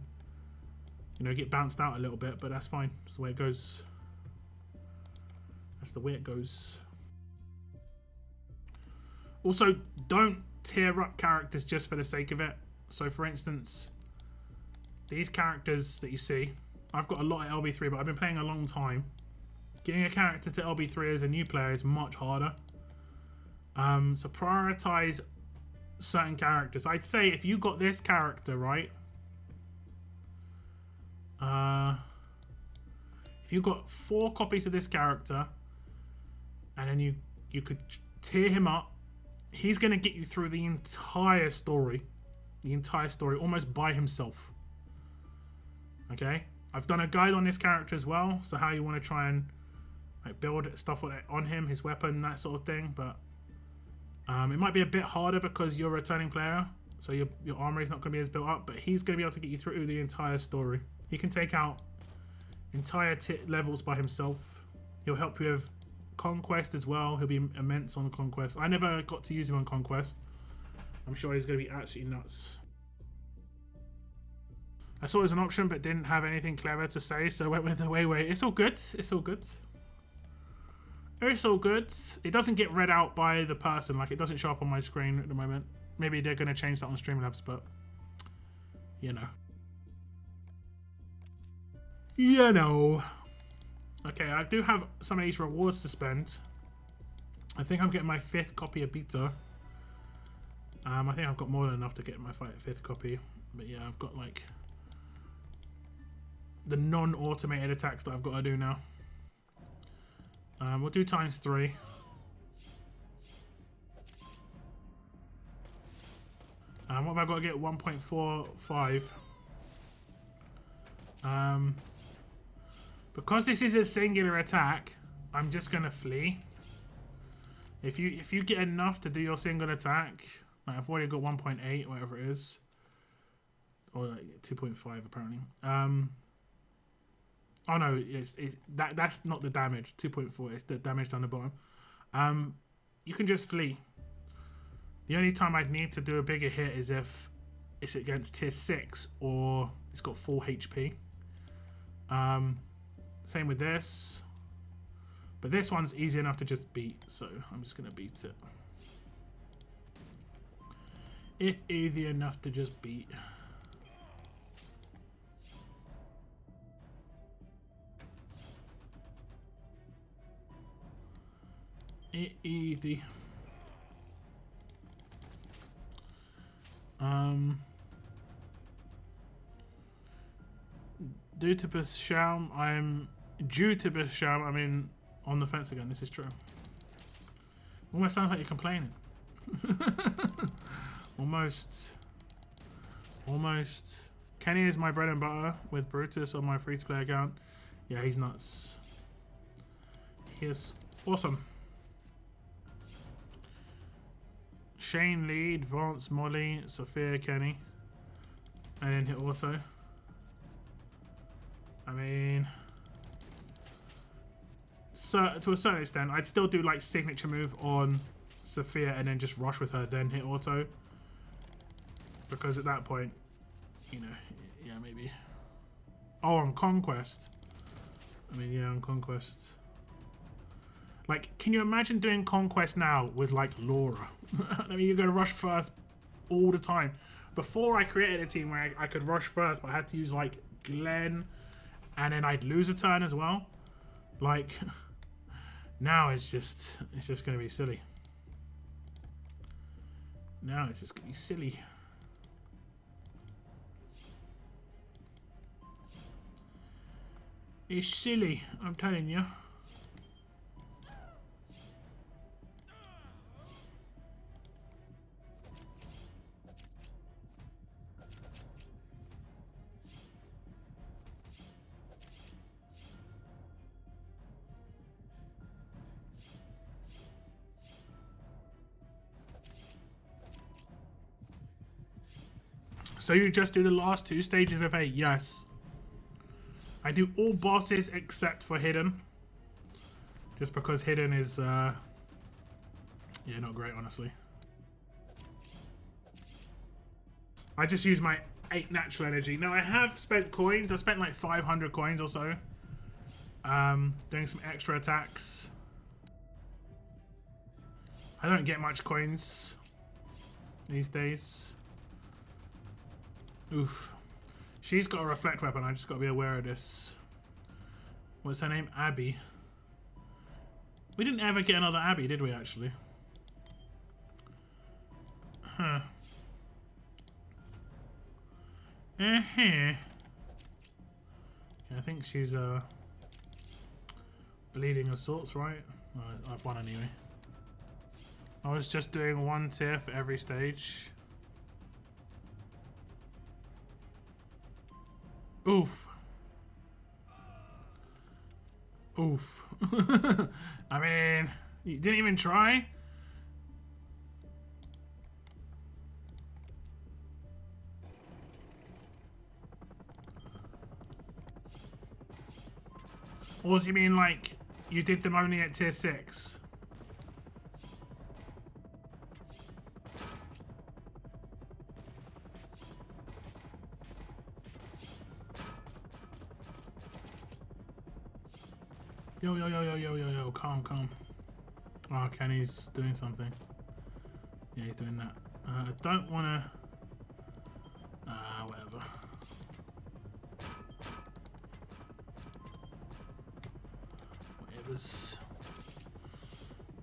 you know, get bounced out a little bit, but that's fine. That's the way it goes. That's the way it goes. Also, don't tier up characters just for the sake of it. So for instance, these characters that you see, I've got a lot of LB3, but I've been playing a long time. Getting a character to LB3 as a new player is much harder. So prioritize certain characters. I'd say if you got this character, right? If you got 4 copies of this character, and then you could tier him up, he's going to get you through the entire story. The entire story, almost by himself. Okay? I've done a guide on this character as well, so how you want to try and like build stuff on him, his weapon, that sort of thing, but it might be a bit harder because you're a returning player, so your armory is not going to be as built up, but he's going to be able to get you through the entire story. He can take out entire levels by himself. He'll help you with Conquest as well. He'll be immense on Conquest. I never got to use him on Conquest. I'm sure he's going to be absolutely nuts. I saw it as an option but didn't have anything clever to say, so I went with the wait. It's all good. It's all good. It's all good. It doesn't get read out by the person. Like, it doesn't show up on my screen at the moment. Maybe they're going to change that on Streamlabs, but you know. You know. Okay, I do have some of these rewards to spend. I think I'm getting my 5th copy of beta. I think I've got more than enough to get my 5th copy. But yeah, I've got like the non-automated attacks that I've got to do now. We'll do ×3. What have I got to get? 1.45. Because this is a singular attack, I'm just gonna flee. If you get enough to do your single attack, like I've already got 1.8, whatever it is, or like 2.5 apparently. Oh no, that's not the damage. 2.4. It's the damage down the bottom. You can just flee. The only time I'd need to do a bigger hit is if it's against tier 6 or it's got 4 HP. Same with this. But this one's easy enough to just beat, so I'm just going to beat it. It's easy enough to just beat. It's easy. Due to Basham, I mean, on the fence again. This is true. Almost sounds like you're complaining. Almost. Kenny is my bread and butter with Brutus on my free-to-play account. Yeah, he's nuts. He is awesome. Shane Lee, Advance Molly, Sophia Kenny. And then hit auto. I mean, so to a certain extent, I'd still do like signature move on Sophia and then just rush with her, then hit auto. Because at that point, you know, yeah, maybe. Oh, on Conquest. I mean, yeah, on Conquest. Like, can you imagine doing Conquest now with, like, Laura? I mean, you're going to rush first all the time. Before, I created a team where I could rush first, but I had to use, like, Glenn, and then I'd lose a turn as well. Like, now it's just going to be silly. Now it's just going to be silly. It's silly, I'm telling you. So you just do the last 2 stages of 8? Yes. I do all bosses except for Hidden. Just because Hidden is, yeah, not great, honestly. I just use my 8 natural energy. Now, I have spent coins. I spent like 500 coins or so. Doing some extra attacks. I don't get much coins these days. Oof. She's got a reflect weapon. I just got to be aware of this. What's her name? Abby. We didn't ever get another Abby, did we, actually? Huh. Okay, I think she's bleeding of sorts, right? I've won anyway. I was just doing 1 tier for every stage. Oof. Oof. I mean, you didn't even try? Or do you mean like you did them only at tier 6? Yo, calm. Oh, Kenny's doing something. Yeah, he's doing that. I don't want to... whatever. Whatever's...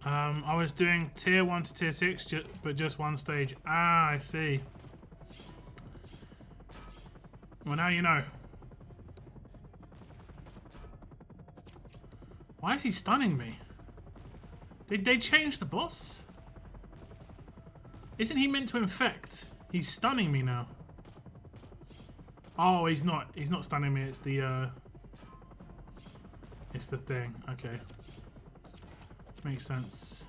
I was doing tier 1 to tier 6, but just 1 stage. Ah, I see. Well, now you know. Why is he stunning me? Did they change the boss? Isn't he meant to infect? He's stunning me now. Oh, he's not. He's not stunning me. It's the thing. Okay. Makes sense.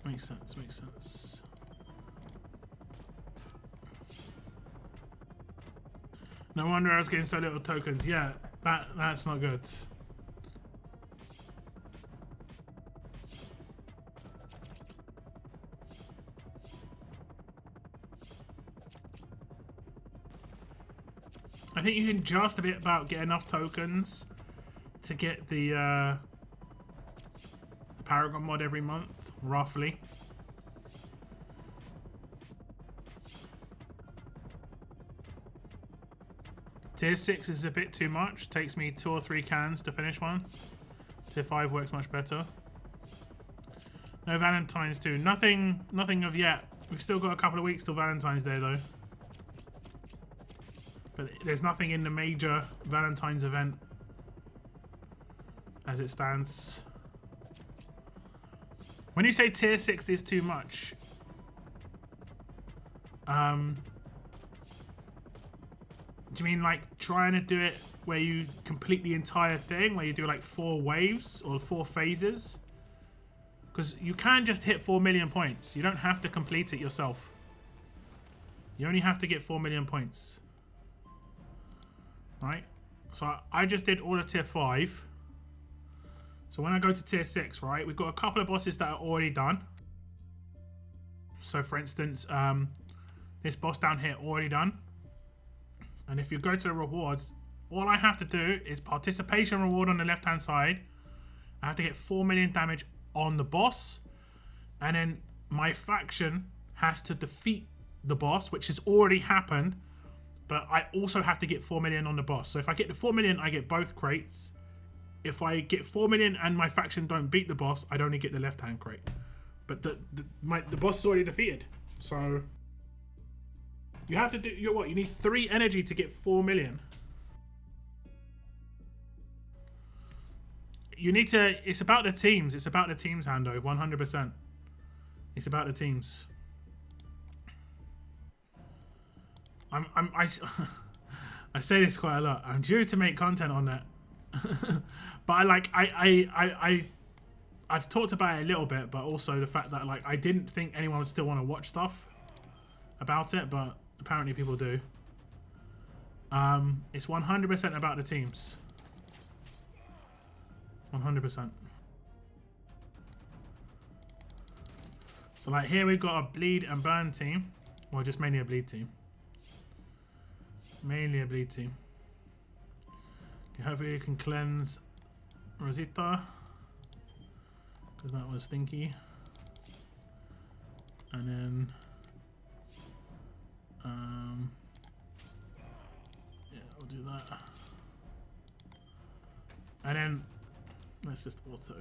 Makes sense. No wonder I was getting so little tokens. Yeah, that's not good. I think you can just about get enough tokens to get the Paragon mod every month, roughly. Tier 6 is a bit too much. Takes me 2 or 3 cans to finish one. Tier 5 works much better. No Valentines too. Nothing of yet. We've still got a couple of weeks till Valentine's Day though. But there's nothing in the major Valentine's event as it stands. When you say tier 6 is too much, do you mean like trying to do it where you complete the entire thing, where you do like 4 waves or 4 phases? Because you can just hit 4 million points. You don't have to complete it yourself. You only have to get 4 million points. Right? So I just did all of tier 5. So when I go to tier 6, right, we've got a couple of bosses that are already done. So for instance, this boss down here already done. And if you go to the rewards, all I have to do is participation reward on the left hand side. I have to get 4 million damage on the boss, and then my faction has to defeat the boss, which has already happened, but I also have to get 4 million on the boss. So if I get the 4 million, I get both crates. If I get 4 million and my faction don't beat the boss, I'd only get the left hand crate. But the boss is already defeated, so you have to do, you need 3 energy to get 4 million. You need to, it's about the teams. It's about the teams, Hando, 100%. It's about the teams. I say this quite a lot. I'm due to make content on that. But I've talked about it a little bit, but also the fact that like I didn't think anyone would still want to watch stuff about it, but apparently people do. It's 100% about the teams. 100%. So like here we've got a bleed and burn team. Well, just mainly a bleed team. Mainly a bleed team. Okay, hopefully you can cleanse Rosita, because that was stinky. And then yeah, we'll do that. And then let's just auto,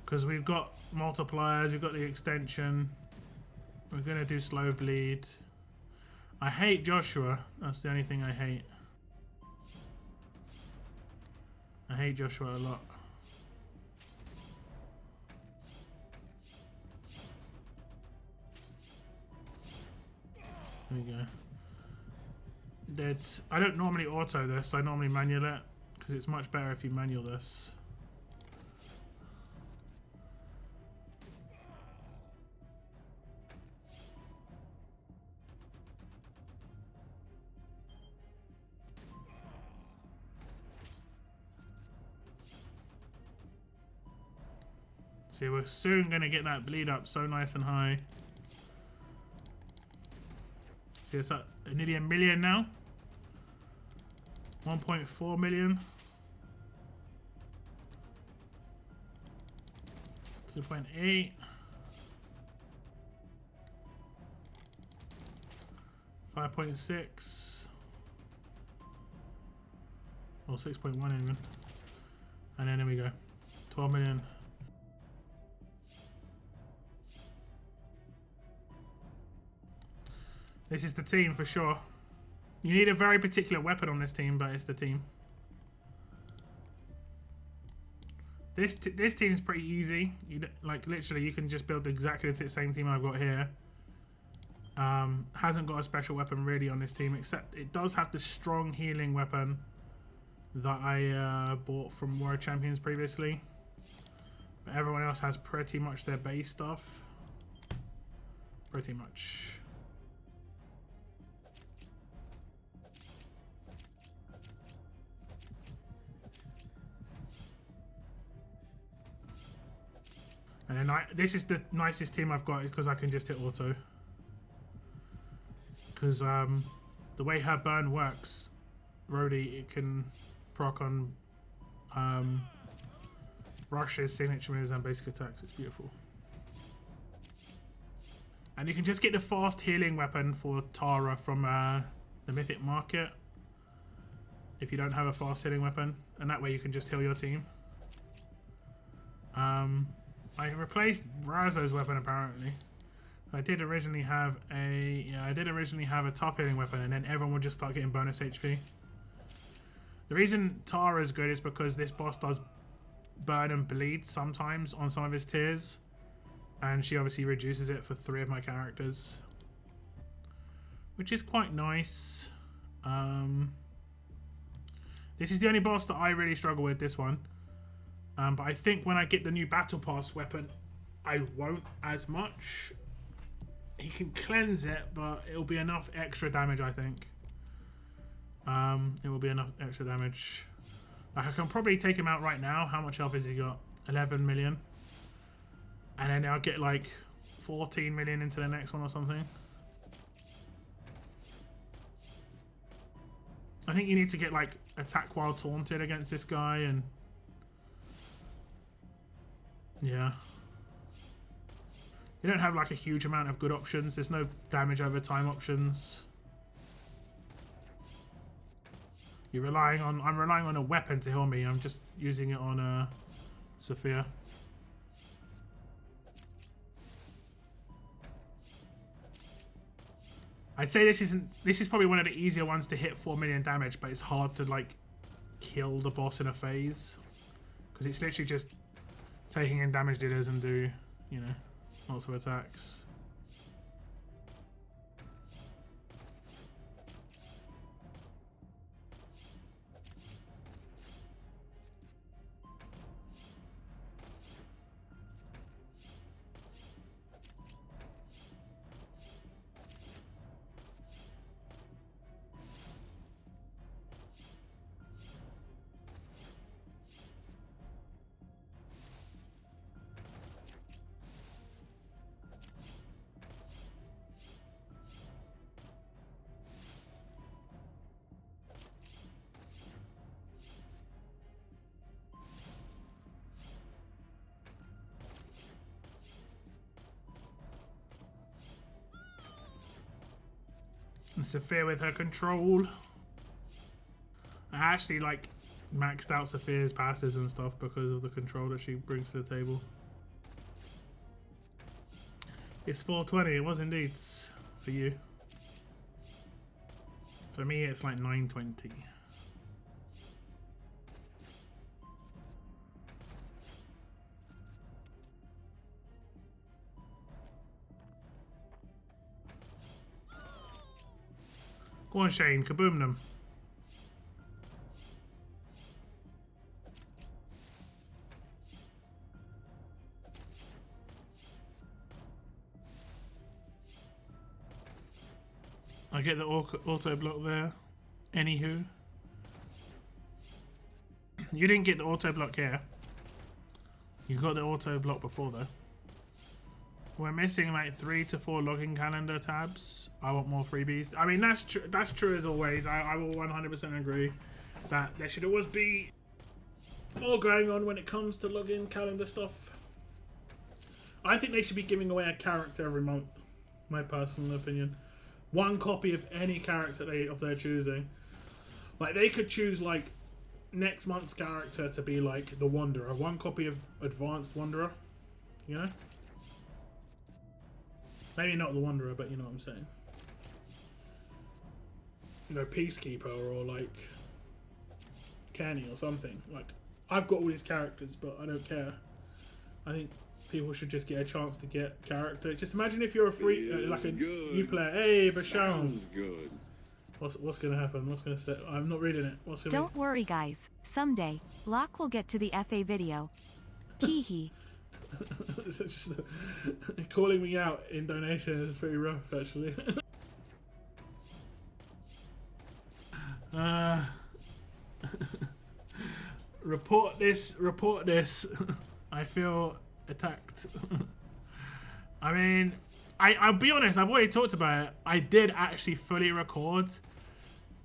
because we've got multipliers, we've got the extension. We're gonna do slow bleed. I hate Joshua. That's the only thing I hate. I hate Joshua a lot. There we go. I don't normally auto this. I normally manual it, because it's much better if you manual this. See, we're soon going to get that bleed up so nice and high. See, it's at nearly 1 million now. 1.4 million. 2.8. 5.6. Or 6.1 even. And then there we go. 12 million. This is the team for sure. You need a very particular weapon on this team, but it's the team. This team's pretty easy. Like literally, you can just build exactly the same team I've got here. Hasn't got a special weapon really on this team, except it does have the strong healing weapon that I bought from World Champions previously. But everyone else has pretty much their base stuff. Pretty much. And then this is the nicest team I've got, is because I can just hit auto. Because the way her burn works, Rhodey, it can proc on rushes, signature moves, and basic attacks. It's beautiful. And you can just get the fast healing weapon for Tara from the Mythic Market if you don't have a fast healing weapon, and that way you can just heal your team. I replaced Razo's weapon apparently. I did originally have a tough hitting weapon, and then everyone would just start getting bonus HP. The reason Tara's good is because this boss does burn and bleed sometimes on some of his tiers, and she obviously reduces it for 3 of my characters, which is quite nice. This is the only boss that I really struggle with, this one. But I think when I get the new Battle Pass weapon, I won't as much. He can cleanse it, but it'll be enough extra damage, I think. It will be enough extra damage. Like, I can probably take him out right now. How much health has he got? 11 million. And then I'll get like 14 million into the next one or something. I think you need to get like attack while taunted against this guy, and yeah. You don't have like a huge amount of good options. There's no damage over time options. I'm relying on a weapon to heal me. I'm just using it on Sophia. I'd say this is probably one of the easier ones to hit 4 million damage, but it's hard to like kill the boss in a phase because it's literally just taking in damage dealers and do, you know, lots of attacks. And Sophia with her control. I actually like maxed out Sophia's passives and stuff because of the control that she brings to the table. It's 420, it was indeed for you. For me it's like 920. Go on, Shane, kaboom them. I get the auto block there. Anywho. You didn't get the auto block here. You got the auto block before though. We're missing like 3 to 4 login calendar tabs. I want more freebies. I mean, that's true as always. I will 100% agree that there should always be more going on when it comes to login calendar stuff. I think they should be giving away a character every month. My personal opinion. One copy of any character of their choosing. Like they could choose like next month's character to be like the Wanderer. One copy of Advanced Wanderer. You know? Maybe not the Wanderer, but you know what I'm saying. You know, Peacekeeper or like Kenny or something. Like, I've got all these characters, but I don't care. I think people should just get a chance to get character. Just imagine if you're a free, like a new player. Hey, Bashan. Sounds good. What's gonna happen? What's gonna say? I'm not reading it. What's gonna Don't worry, guys. Someday, Locke will get to the FA video. Hee. Calling me out in donation is pretty rough, actually. Report this. Report this. I feel attacked. I mean, I'll be honest. I've already talked about it. I did actually fully record 2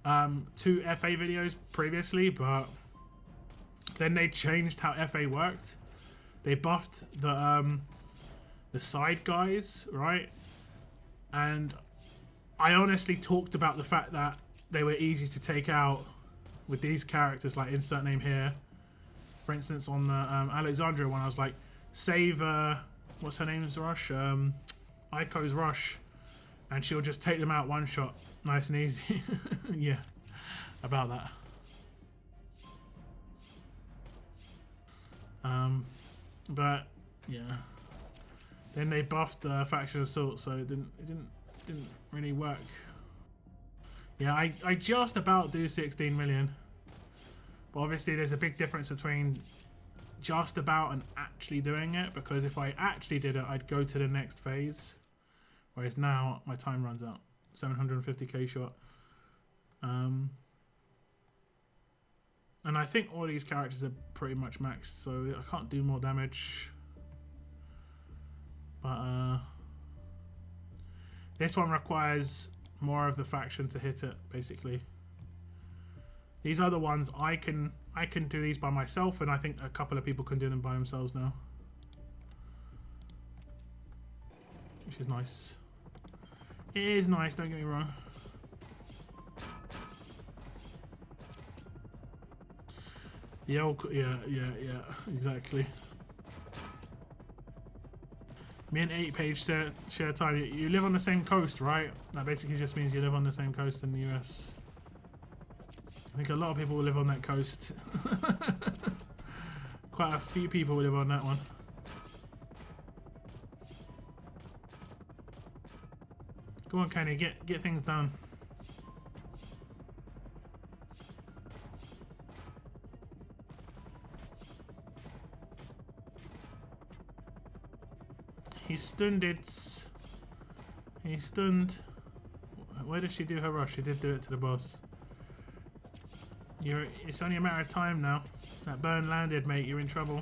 FA videos previously, but then they changed how FA worked. They buffed the side guys, right? And I honestly talked about the fact that they were easy to take out with these characters, like insert name here. For instance, on the Alexandria one, I was like, save, what's her name's Rush? Aiko's Rush. And she'll just take them out one shot. Nice and easy. Yeah, about that. But yeah, then they buffed faction assault, so it didn't really work. Yeah, I just about do 16 million, but obviously there's a big difference between just about and actually doing it, because if I actually did it, I'd go to the next phase, whereas now my time runs out. 750k shot. And I think all these characters are pretty much maxed, so I can't do more damage. But this one requires more of the faction to hit it, basically. These other ones, I can do these by myself, and I think a couple of people can do them by themselves now, which is nice. It is nice, don't get me wrong. Yeah, exactly. Me and 8page share time. You live on the same coast, right? That basically just means you live on the same coast in the US. I think a lot of people live on that coast. Quite a few people live on that one. Come on, Kenny, get things done. He's stunned it. He's stunned. Where did she do her rush? She did do it to the boss. It's only a matter of time now. That burn landed, mate. You're in trouble.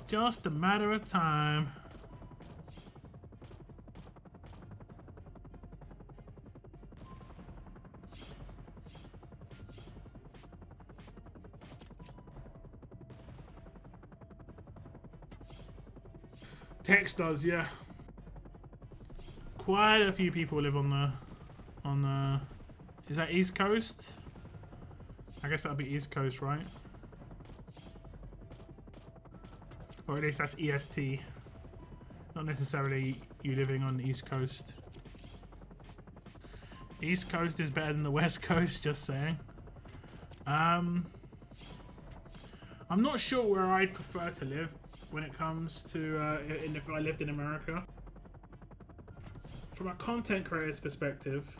Just a matter of time. Tex does, yeah. Quite a few people live on the. Is that East Coast? I guess that'll be East Coast, right? Or at least that's EST. Not necessarily you living on the East Coast. East Coast is better than the West Coast, just saying. I'm not sure where I'd prefer to live when it comes to if I lived in America. From a content creator's perspective,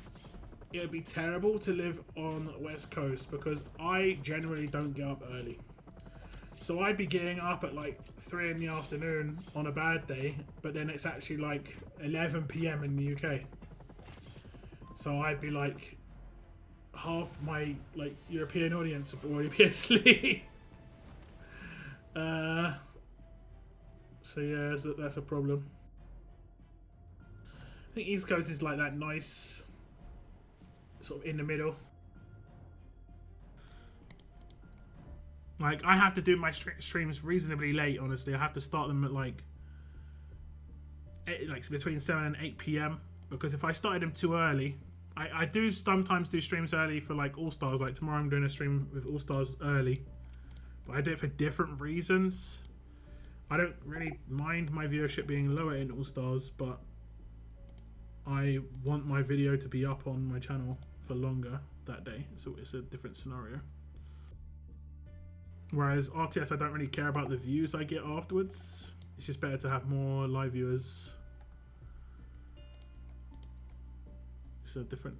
it would be terrible to live on the West Coast because I generally don't get up early. So I'd be getting up at like 3 in the afternoon on a bad day, but then it's actually like 11 PM in the UK. So I'd be like, half my like European audience would already be asleep. So yeah, that's a problem. I think East Coast is like that nice, sort of in the middle. Like I have to do my streams reasonably late. Honestly, I have to start them at like between 7 and 8 PM because if I started them too early, I do sometimes do streams early for like All Stars. Like tomorrow, I'm doing a stream with All Stars early, but I do it for different reasons. I don't really mind my viewership being lower in All Stars, but I want my video to be up on my channel for longer that day, so it's a different scenario. Whereas RTS, I don't really care about the views I get afterwards. It's just better to have more live viewers. It's a different,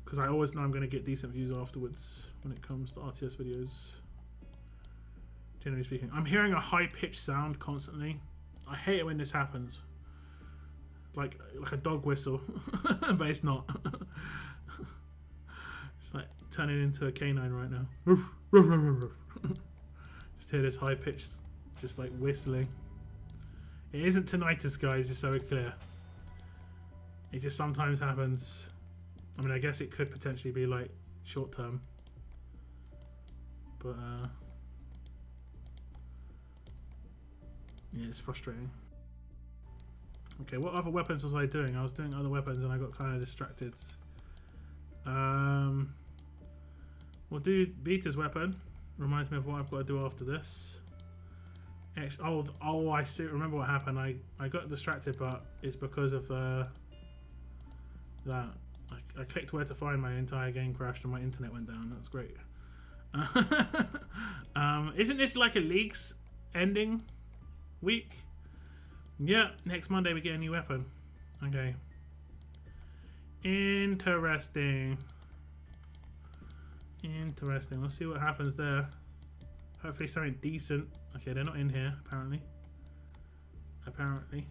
because I always know I'm going to get decent views afterwards when it comes to RTS videos. Generally speaking, I'm hearing a high-pitched sound constantly. I hate it when this happens. Like a dog whistle, but it's not. It's like turning into a canine right now. Just hear this high-pitched, just like whistling. It isn't tinnitus, guys, just so we're clear. It just sometimes happens. I mean, I guess it could potentially be like short-term, but yeah, it's frustrating. Okay, what other weapons was I doing? I was doing other weapons and I got kind of distracted. We'll do Beta's weapon. Reminds me of what I've got to do after this. Oh, I see. Remember what happened. I got distracted, but it's because of that. I clicked where to find, my entire game crashed and my internet went down. That's great. Isn't this like a leaks ending week? Yeah, next Monday we get a new weapon. Okay. Interesting. Interesting. We'll see what happens there. Hopefully something decent. Okay, they're not in here, apparently. Apparently.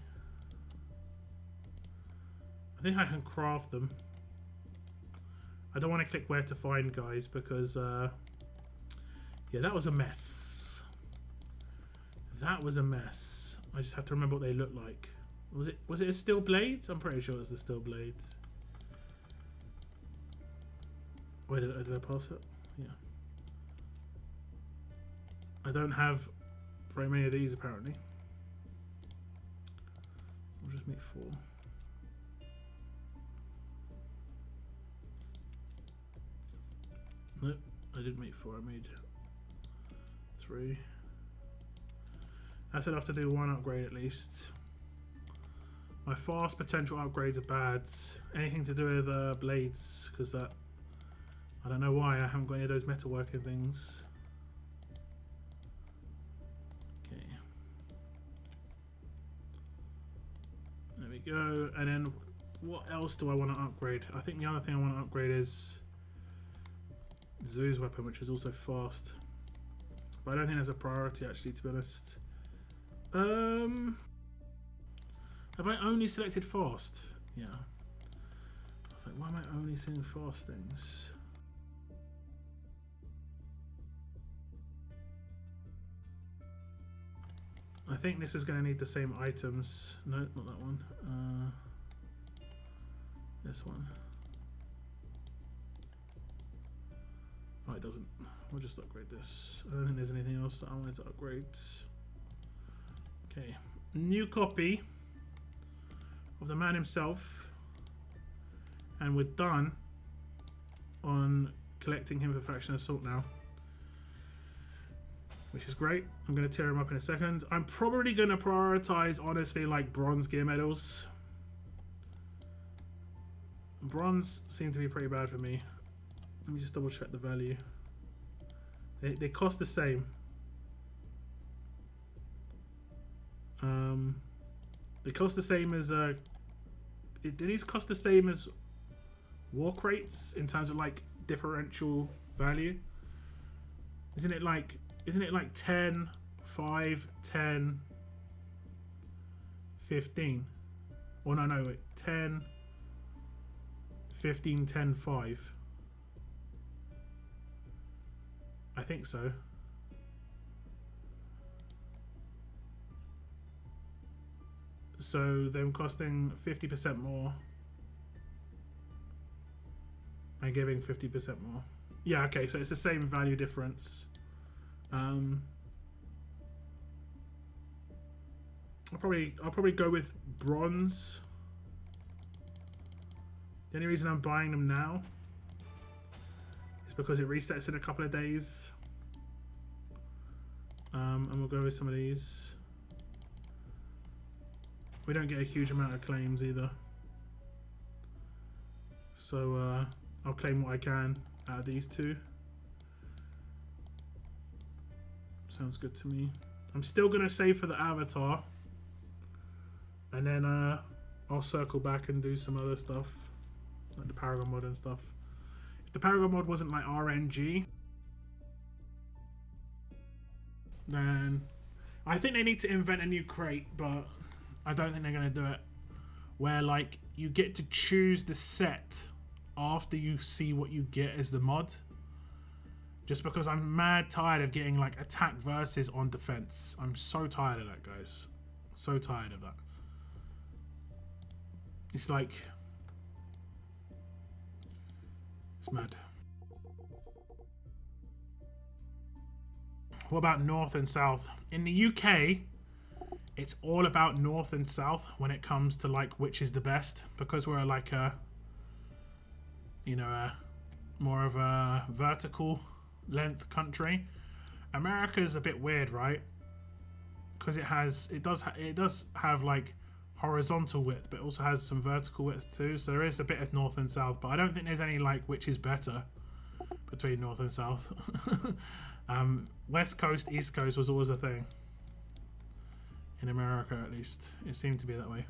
I think I can craft them. I don't want to click where to find, guys, because yeah, that was a mess. That was a mess. I just have to remember what they look like. Was it a steel blade? I'm pretty sure it was the steel blade. Wait, did I pass it? Yeah. I don't have very many of these apparently. We'll just make 4. Nope, I didn't make 4, I made 3. That's enough to do 1 upgrade at least. My fast potential upgrades are bad. Anything to do with blades, because that... I don't know why I haven't got any of those metalworking things. Okay. There we go. And then what else do I want to upgrade? I think the other thing I want to upgrade is Zoo's weapon, which is also fast. But I don't think there's a priority actually, to be honest. Have I only selected fast? Yeah. I was like, why am I only seeing fast things? I think this is going to need the same items. No, not that one. This one. Oh, it doesn't. We'll just upgrade this. I don't think there's anything else that I wanted to upgrade. Okay. New copy of the man himself. And we're done on collecting him for faction assault now. Which is great. I'm going to tear him up in a second. I'm probably going to prioritize, honestly, like bronze gear medals. Bronze seem to be pretty bad for me. Let me just double check the value. They cost the same. They cost the same as... do these cost the same as war crates in terms of like differential value? Isn't it like 10, 5, 10, 15? Or no, wait, 10, 15, 10, 5. I think so. So them costing 50% more and giving 50% more. Yeah, okay, so it's the same value difference. I'll probably go with bronze. The only reason I'm buying them now is because it resets in a couple of days. And we'll go with some of these. We don't get a huge amount of claims either. So I'll claim what I can out of these two. Sounds good to me. I'm still going to save for the avatar. And then I'll circle back and do some other stuff. Like the Paragon mod and stuff. If the Paragon mod wasn't like RNG, then I think they need to invent a new crate, but I don't think they're going to do it. Where like you get to choose the set after you see what you get as the mod. Just because I'm mad tired of getting like attack versus on defense. I'm so tired of that, guys. So tired of that. It's like... it's mad. What about North and South? In the UK, it's all about North and South when it comes to like which is the best. Because we're like a... you know, more of a vertical length country. America's a bit weird, right? Because it does have like horizontal width, but it also has some vertical width too. So there is a bit of North and South, but I don't think there's any like which is better between North and South. West Coast, East Coast was always a thing in America, at least it seemed to be that way.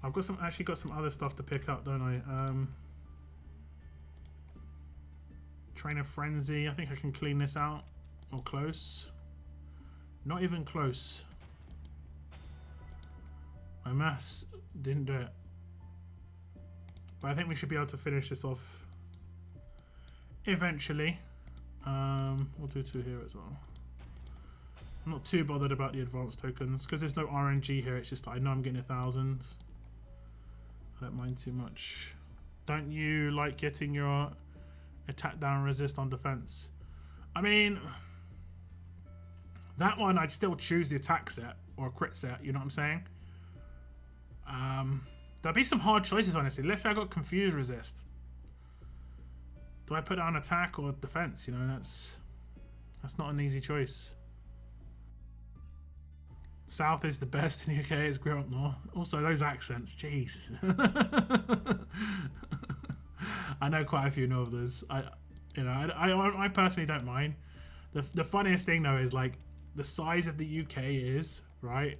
I've got actually got some other stuff to pick up, don't I? Trainer Frenzy. I think I can clean this out. Or close. Not even close. My maths didn't do it. But I think we should be able to finish this off eventually. We'll do 2 here as well. I'm not too bothered about the advanced tokens because there's no RNG here. It's just I know I'm getting 1,000. I don't mind too much. Don't you like getting your attack down resist on defense? I mean, That one, I'd still choose the attack set or a crit set. You know what I'm saying? There'll be some hard choices, honestly. Let's say I got confused resist. Do I put it on attack or defense? You know, that's not an easy choice. South is the best in the UK. It's grew up north. Also, those accents, jeez. I know quite a few Northerners. I personally don't mind. The funniest thing though is like the size of the UK is, right?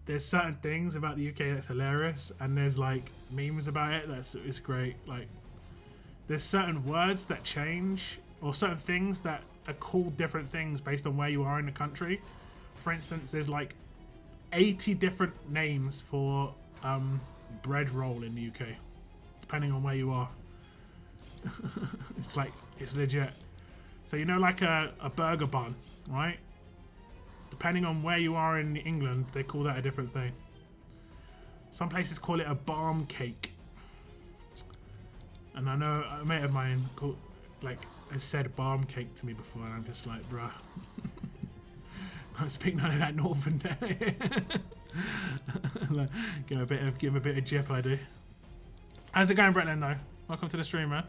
There's certain things about the UK that's hilarious, and there's like memes about it it's great. Like there's certain words that change, or certain things that are called different things based on where you are in the country. For instance, there's like 80 different names for bread roll in the UK, depending on where you are. It's legit. So you know, like a burger bun, right? Depending on where you are in England, they call that a different thing. Some places call it a barm cake. And I know a mate of mine has said barm cake to me before, and I'm just like, bruh. Don't speak none of that northern there. give him a bit of jip, I do. How's it going, Bretland, though? Welcome to the stream, man.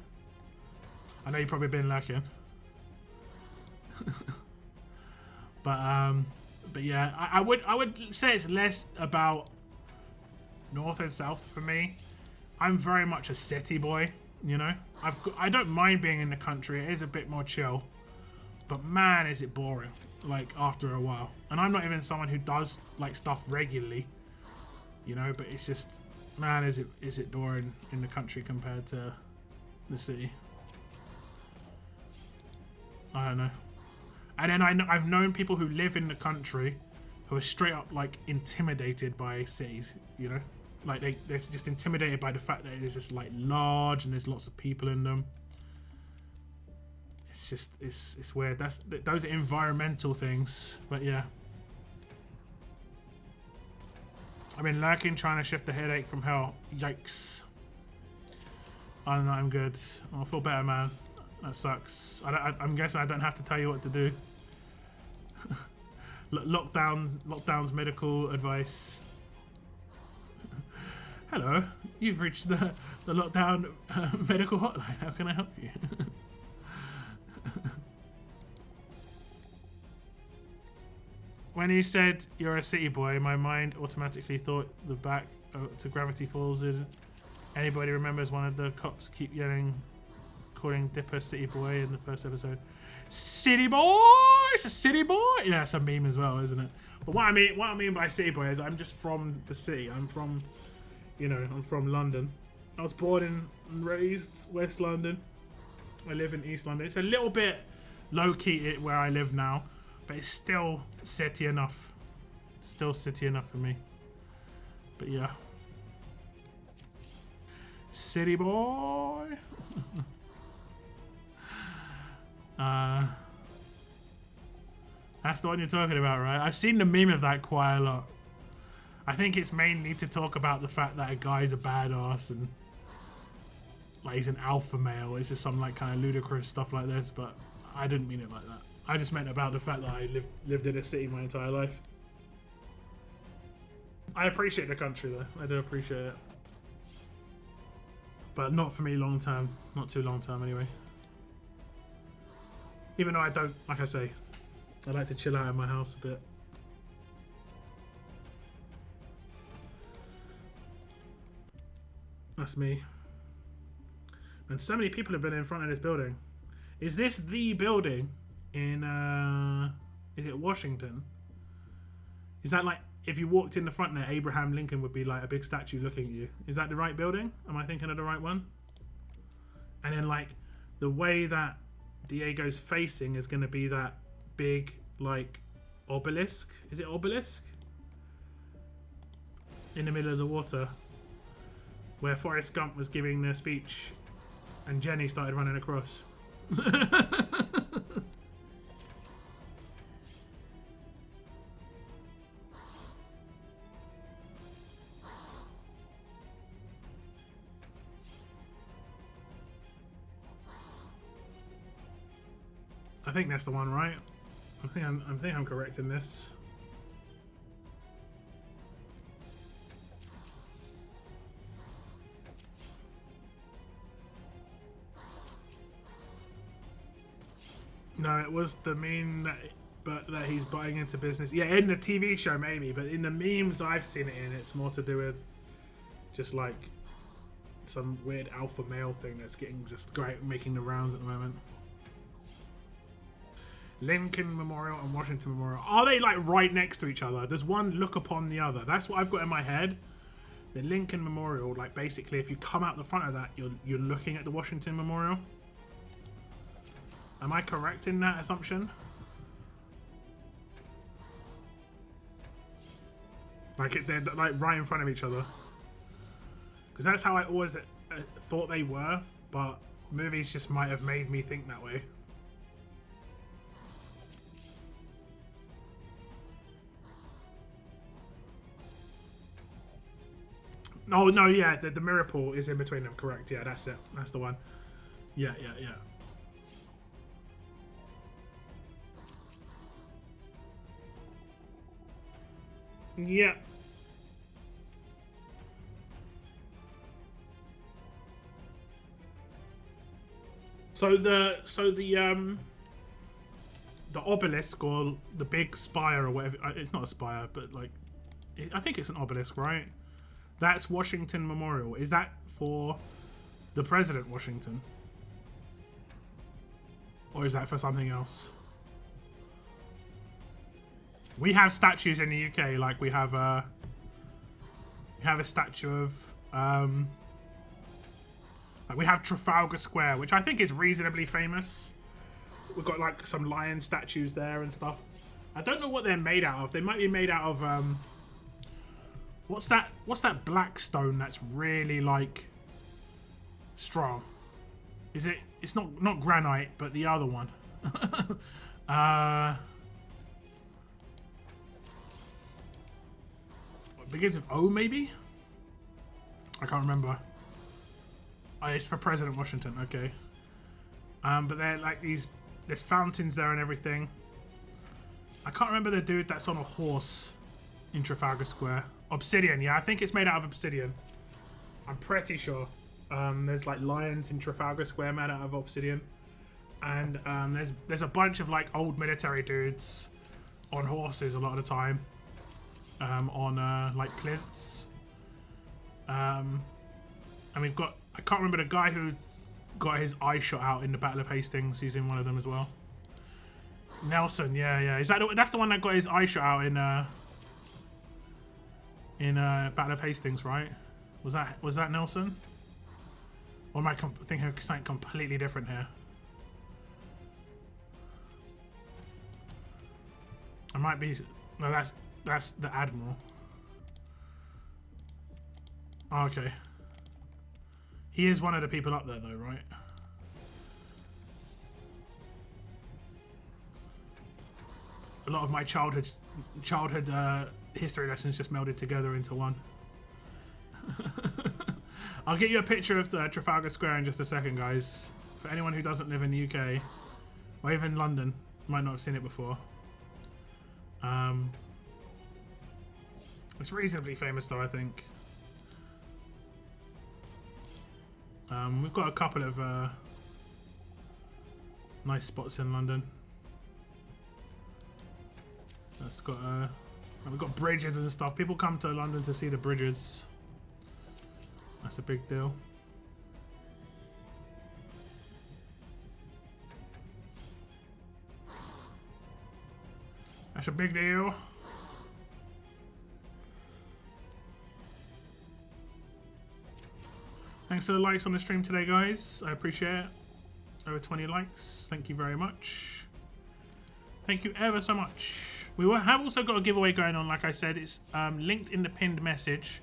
I know you've probably been lurking. But yeah, I would say it's less about north and south for me. I'm very much a city boy, you know. I don't mind being in the country. It is a bit more chill, but man, is it boring. Like after a while, and I'm not even someone who does like stuff regularly, you know. But it's just, man, is it boring in the country compared to the city? I don't know. And then I've known people who live in the country who are straight up like intimidated by cities, you know, like they're just intimidated by the fact that it's just like large and there's lots of people in them. It's just it's weird. Those are environmental things, but yeah. I've been lurking trying to shift the headache from hell. Yikes. I don't know, I'm good. I feel better, man. That sucks. I'm guessing I don't have to tell you what to do. Lockdown's medical advice. Hello, you've reached the lockdown medical hotline. How can I help you? When you said you're a city boy, my mind automatically thought the back to Gravity Falls. Anybody remembers one of the cops keep yelling, calling Dipper City Boy in the first episode? City boy! It's a city boy! Yeah, it's a meme as well, isn't it? But what I mean by city boy is I'm just from the city. I'm from London. I was born and raised West London. I live in East London. It's a little bit low-key where I live now, but it's still city enough. Still city enough for me. But yeah. City boy! That's the one you're talking about, right? I've seen the meme of that quite a lot. I think it's mainly to talk about the fact that a guy's a badass and like he's an alpha male. It's just some like kind of ludicrous stuff like this, but I didn't mean it like that. I just meant about the fact that I lived in a city my entire life. I appreciate the country though. I do appreciate it. But not for me long term. Not too long term anyway. Even though I don't, like I say, I like to chill out in my house a bit. That's me. And so many people have been in front of this building. Is this the building in, is it Washington? Is that like, if you walked in the front there, Abraham Lincoln would be like a big statue looking at you. Is that the right building? Am I thinking of the right one? And then like, the way that Diego's facing is going to be that big like obelisk. Is it obelisk? In the middle of the water. Where Forrest Gump was giving their speech and Jenny started running across. I think that's the one, right? I think I'm correct in this. No, it was the meme that he's buying into business. Yeah, in the TV show maybe, but in the memes I've seen it in, it's more to do with just like some weird alpha male thing that's getting just great, making the rounds at the moment. Lincoln Memorial and Washington Memorial. Are they like right next to each other? Does one look upon the other? That's what I've got in my head. The Lincoln Memorial, like basically if you come out the front of that, you're looking at the Washington Memorial. Am I correct in that assumption? Like they're like right in front of each other. Because that's how I always thought they were, but movies just might have made me think that way. Oh no, yeah, the mirror pool is in between them, correct. Yeah, that's it. That's the one. Yeah. Yeah. So the obelisk or the big spire or whatever, it's not a spire, but like I think it's an obelisk, right? That's Washington Memorial. Is that for the President Washington? Or is that for something else? We have statues in the UK, like we have a statue of like we have Trafalgar Square, which I think is reasonably famous. We've got like some lion statues there and stuff. I don't know what they're made out of. They might be made out of what's that black stone that's really like strong? Is it? It's not granite, but the other one. Begins with O, maybe? I can't remember. Oh, it's for President Washington, okay. But they're like there's fountains there and everything. I can't remember the dude that's on a horse in Trafalgar Square. Obsidian, yeah, I think it's made out of obsidian. I'm pretty sure. There's like lions in Trafalgar Square made out of obsidian. And there's a bunch of like old military dudes on horses a lot of the time. On like plinths. And we've got, I can't remember the guy who got his eye shot out in the Battle of Hastings. He's in one of them as well. Nelson, yeah. Is that's the one that got his eye shot out in Battle of Hastings, right? Was that Nelson? Or am I thinking of something completely different here? I might be. No, that's the Admiral. Oh, okay. He is one of the people up there, though, right? A lot of my childhood history lessons just melded together into one. I'll get you a picture of the Trafalgar Square in just a second, guys. For anyone who doesn't live in the UK, or even London, might not have seen it before. It's reasonably famous, though, I think. We've got a couple of nice spots in London. That's got we've got bridges and stuff. People come to London to see the bridges. That's a big deal. That's a big deal. Thanks for the likes on the stream today, guys. I appreciate it. Over 20 likes. Thank you very much. Thank you ever so much. We have also got a giveaway going on, like I said. It's linked in the pinned message.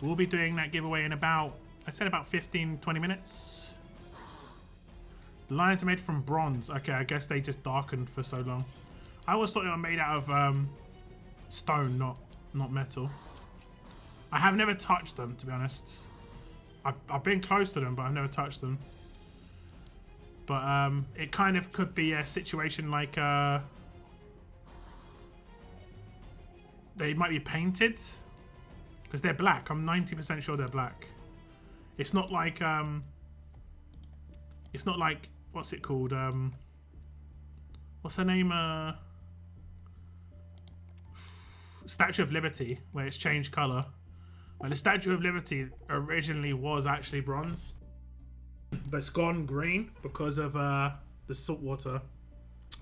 We'll be doing that giveaway in about, I said about 15-20 minutes. The lions are made from bronze. Okay, I guess they just darkened for so long. I always thought they were made out of stone, not metal. I have never touched them, to be honest. I've been close to them, but I've never touched them. But it kind of could be a situation like they might be painted because they're black. I'm 90% sure they're black. It's not like what's it called? What's her name? Statue of Liberty, where it's changed color. Well, the Statue of Liberty originally was actually bronze, but it's gone green because of the salt water.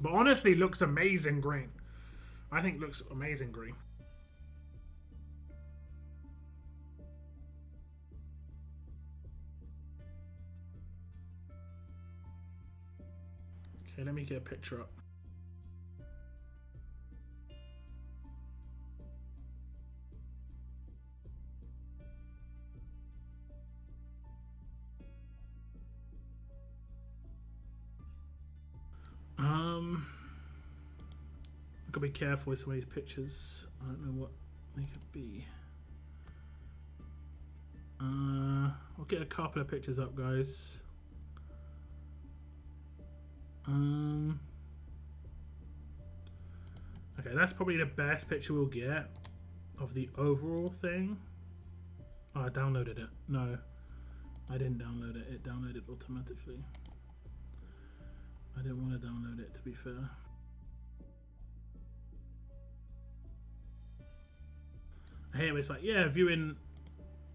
But honestly, looks amazing green. I think looks amazing green. Okay, let me get a picture up. I've got to be careful with some of these pictures. I don't know what they could be. I'll get a couple of pictures up, guys. Okay, that's probably the best picture we'll get of the overall thing. Oh, I downloaded it. No, I didn't download it. It downloaded automatically. I didn't want to download it, to be fair. Hey, it's like, yeah, viewing.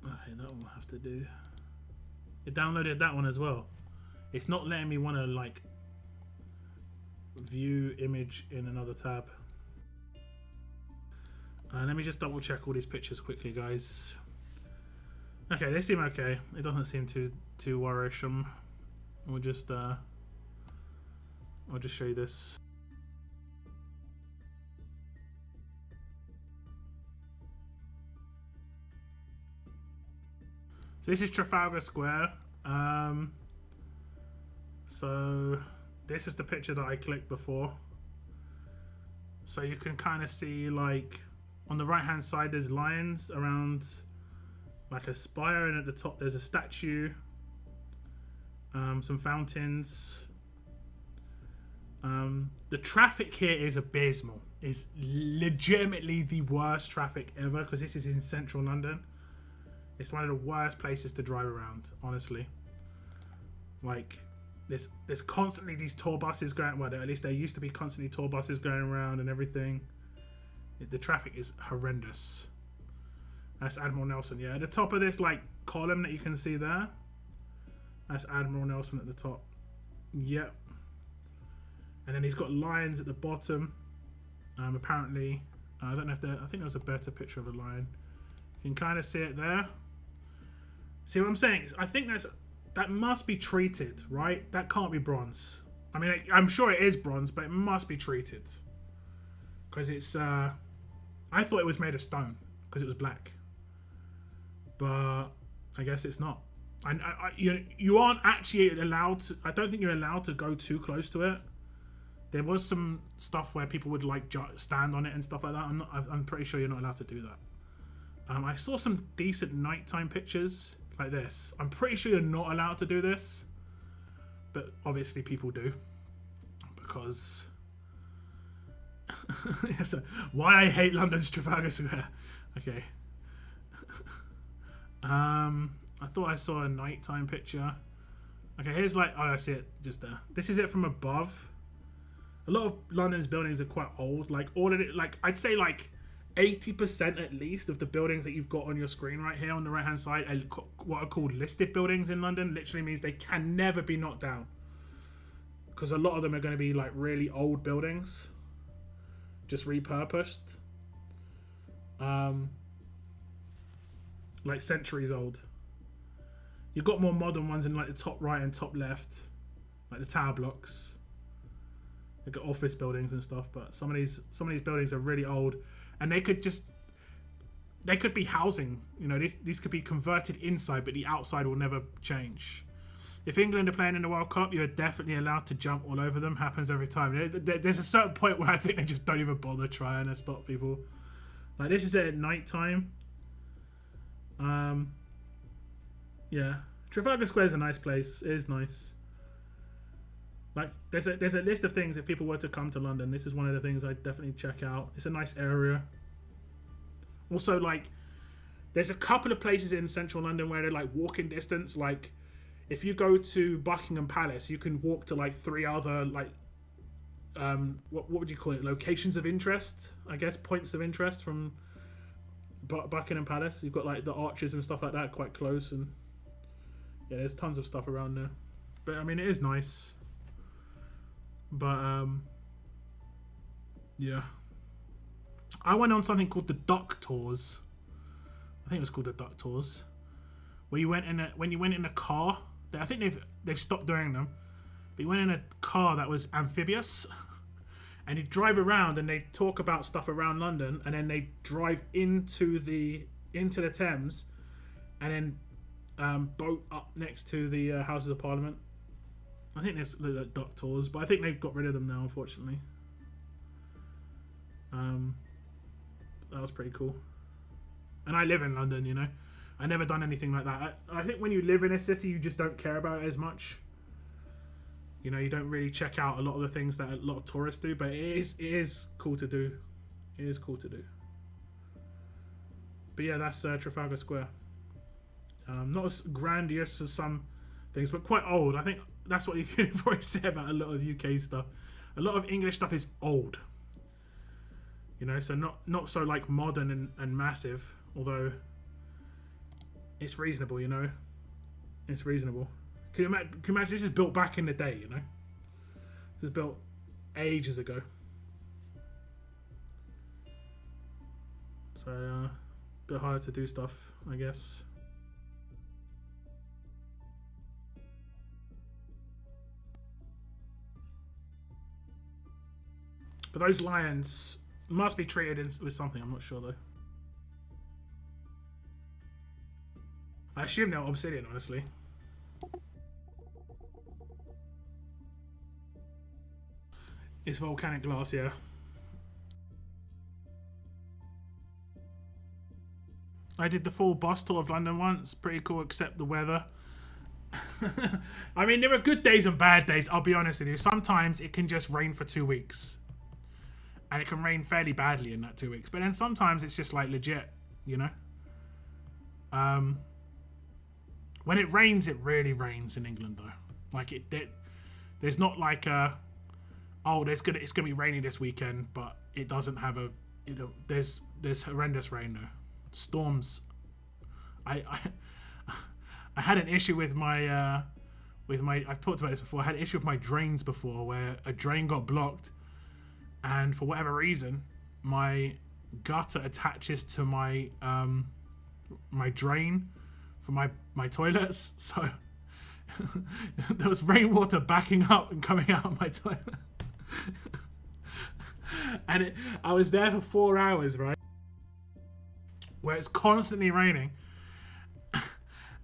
Okay, that will have to do. It downloaded that one as well. It's not letting me want to like view image in another tab. Let me just double check all these pictures quickly, guys. Okay, they seem okay. It doesn't seem too worrisome. We'll just I'll just show you this. So this is Trafalgar Square. So this was the picture that I clicked before. So you can kind of see, like, on the right hand side there's lions around like a spire, and at the top there's a statue, some fountains. The traffic here is abysmal. It's legitimately the worst traffic ever because this is in central London. It's one of the worst places to drive around, honestly. Like, there's constantly these tour buses going. Well, at least there used to be constantly tour buses going around and everything. The traffic is horrendous. That's Admiral Nelson. Yeah, at the top of this like column that you can see there, that's Admiral Nelson at the top. Yep. And then he's got lions at the bottom. Apparently, I don't know if there. I think there's a better picture of a lion. You can kind of see it there. See what I'm saying? I think that must be treated, right? That can't be bronze. I mean, I'm sure it is bronze, but it must be treated because it's. I thought it was made of stone because it was black, but I guess it's not. And you aren't actually allowed to. I don't think you're allowed to go too close to it. There was some stuff where people would like stand on it and stuff like that. I'm pretty sure you're not allowed to do that. I saw some decent nighttime pictures like this. I'm pretty sure you're not allowed to do this, but obviously people do because yes, why I hate London's Trafalgar Square. Okay. I thought I saw a nighttime picture. Okay, here's like, oh, I see it just there. This is it from above. A lot of London's buildings are quite old. Like all of it, like I'd say like 80% at least of the buildings that you've got on your screen right here on the right hand side are what are called listed buildings in London. Literally means they can never be knocked down because a lot of them are going to be like really old buildings, just repurposed, like centuries old. You've got more modern ones in like the top right and top left, like the tower blocks. They've got office buildings and stuff, but some of these buildings are really old, and they could be housing. You know, these could be converted inside, but the outside will never change. If England are playing in the World Cup, you're definitely allowed to jump all over them. Happens every time. There's a certain point where I think they just don't even bother trying to stop people. Like this is at night time. Yeah, Trafalgar Square is a nice place. It is nice. Like there's a list of things if people were to come to London. This is one of the things I'd definitely check out. It's a nice area. Also, like, there's a couple of places in central London where they're like walking distance. Like, if you go to Buckingham Palace, you can walk to like 3 other like what would you call it? Locations of interest, I guess, points of interest from Buckingham Palace. You've got like the arches and stuff like that quite close, and yeah, there's tons of stuff around there. But I mean, it is nice. But yeah, I went on something called the Duck Tours. I think it was called the Duck Tours, where you went in a car. I think they've stopped doing them. But you went in a car that was amphibious, and you drive around, and they talk about stuff around London, and then they drive into the Thames, and then boat up next to the Houses of Parliament. I think there's the Duck Tours, but I think they've got rid of them now, unfortunately. That was pretty cool. And I live in London, you know. I never done anything like that. I think when you live in a city, you just don't care about it as much. You know, you don't really check out a lot of the things that a lot of tourists do, but it is cool to do. It is cool to do. But yeah, that's Trafalgar Square. Not as grandiose as some things, but quite old. I think that's what you can probably say about a lot of UK stuff. A lot of English stuff is old. You know, so not so like modern and massive, although it's reasonable, you know. It's reasonable. Can you imagine this is built back in the day, you know? This was built ages ago. So, a bit harder to do stuff, I guess. But those lions must be treated with something, I'm not sure though. I assume they're obsidian, honestly. It's volcanic glass, yeah. I did the full bus tour of London once. Pretty cool, except the weather. I mean, there are good days and bad days, I'll be honest with you. Sometimes it can just rain for 2 weeks. And it can rain fairly badly in that 2 weeks. But then sometimes it's just like legit, you know? When it rains, it really rains in England, though. Like, there's not like a... Oh, it's gonna be rainy this weekend, but it doesn't have a... There's horrendous rain, though. Storms. I had an issue with my... I've talked about this before. I had an issue with my drains before, where a drain got blocked. And for whatever reason, my gutter attaches to my my drain for my toilets. So there was rainwater backing up and coming out of my toilet. And I was there for 4 hours, right? Where it's constantly raining.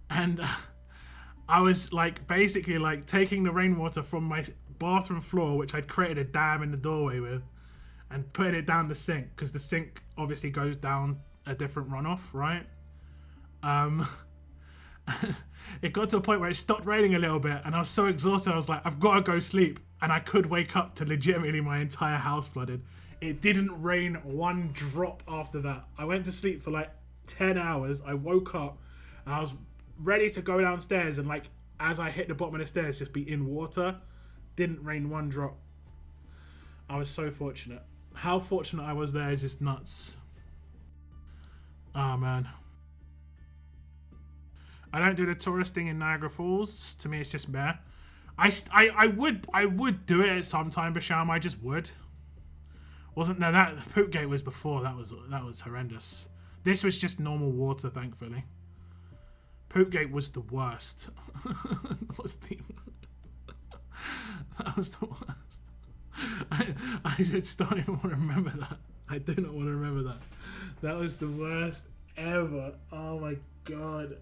And I was like basically like taking the rainwater from my bathroom floor, which I'd created a dam in the doorway with, and putting it down the sink, because the sink obviously goes down a different runoff, right? It got to a point where it stopped raining a little bit, and I was so exhausted, I was like, I've got to go sleep. And I could wake up to legitimately my entire house flooded. It didn't rain one drop after that. I went to sleep for like 10 hours. I woke up and I was ready to go downstairs, and like as I hit the bottom of the stairs, just be in water. Didn't rain one drop. I was so fortunate. How fortunate I was there is just nuts. Oh man. I don't do the tourist thing in Niagara Falls. To me, it's just meh. I would do it at some time, Basham. I just would. Wasn't there that Poopgate was before? That was horrendous. This was just normal water, thankfully. Poopgate was the worst. That was the worst. I just don't even want to remember that. I do not want to remember that. That was the worst ever. Oh my god.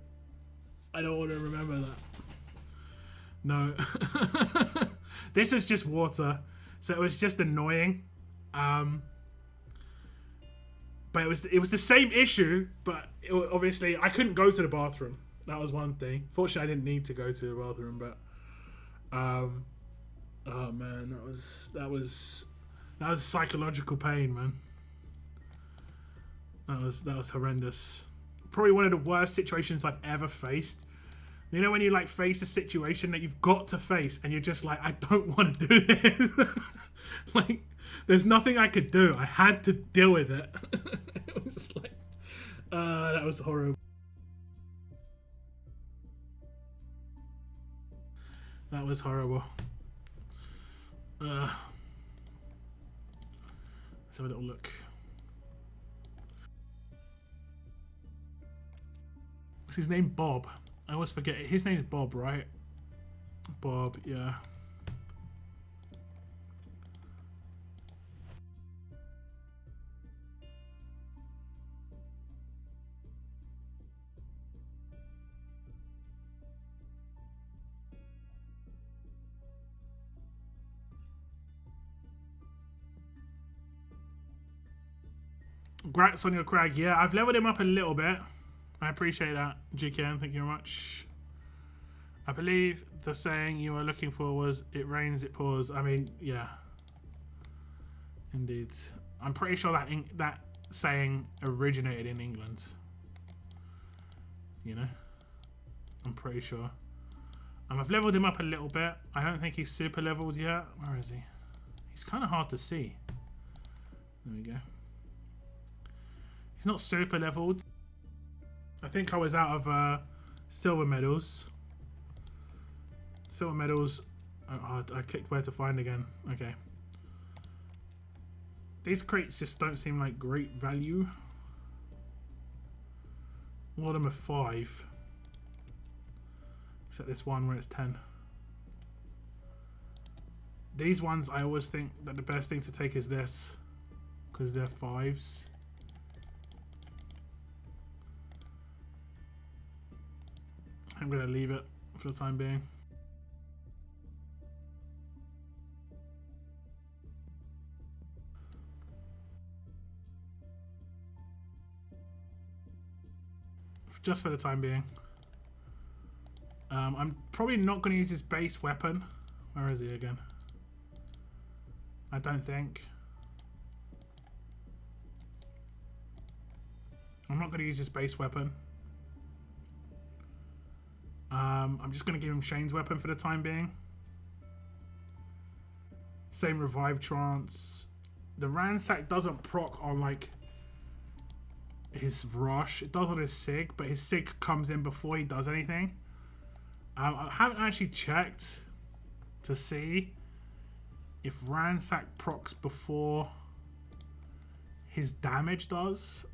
I don't want to remember that. No. This was just water. So it was just annoying. But it was the same issue, but obviously I couldn't go to the bathroom. That was one thing. Fortunately, I didn't need to go to the bathroom, but oh man, that was psychological pain, man. That was horrendous. Probably one of the worst situations I've ever faced. You know when you like face a situation that you've got to face and you're just like, I don't want to do this. Like, there's nothing I could do. I had to deal with it. It was just like, that was horrible. That was horrible. Let's have a little look. What's his name? Bob. I always forget it. His name is Bob, right? Bob, yeah. Grats on your Crag. Yeah, I've leveled him up a little bit. I appreciate that, GKN. Thank you very much. I believe the saying you were looking for was, it rains, it pours. I mean, yeah. Indeed. I'm pretty sure that that saying originated in England. You know? I'm pretty sure. I've leveled him up a little bit. I don't think he's super leveled yet. Where is he? He's kind of hard to see. There we go. He's not super leveled. I think I was out of silver medals. Silver medals. Oh, I clicked where to find again. Okay. These crates just don't seem like great value. All of them are 5. Except this one where it's 10. These ones, I always think that the best thing to take is this. Because they're 5s. I'm going to leave it for the time being. Just for the time being. I'm probably not going to use his base weapon. Where is he again? I don't think. I'm not going to use his base weapon. I'm just going to give him Shane's weapon for the time being. Same revive trance. The ransack doesn't proc on like his rush. It does on his sig, but his sig comes in before he does anything. I haven't actually checked to see if ransack procs before his damage does.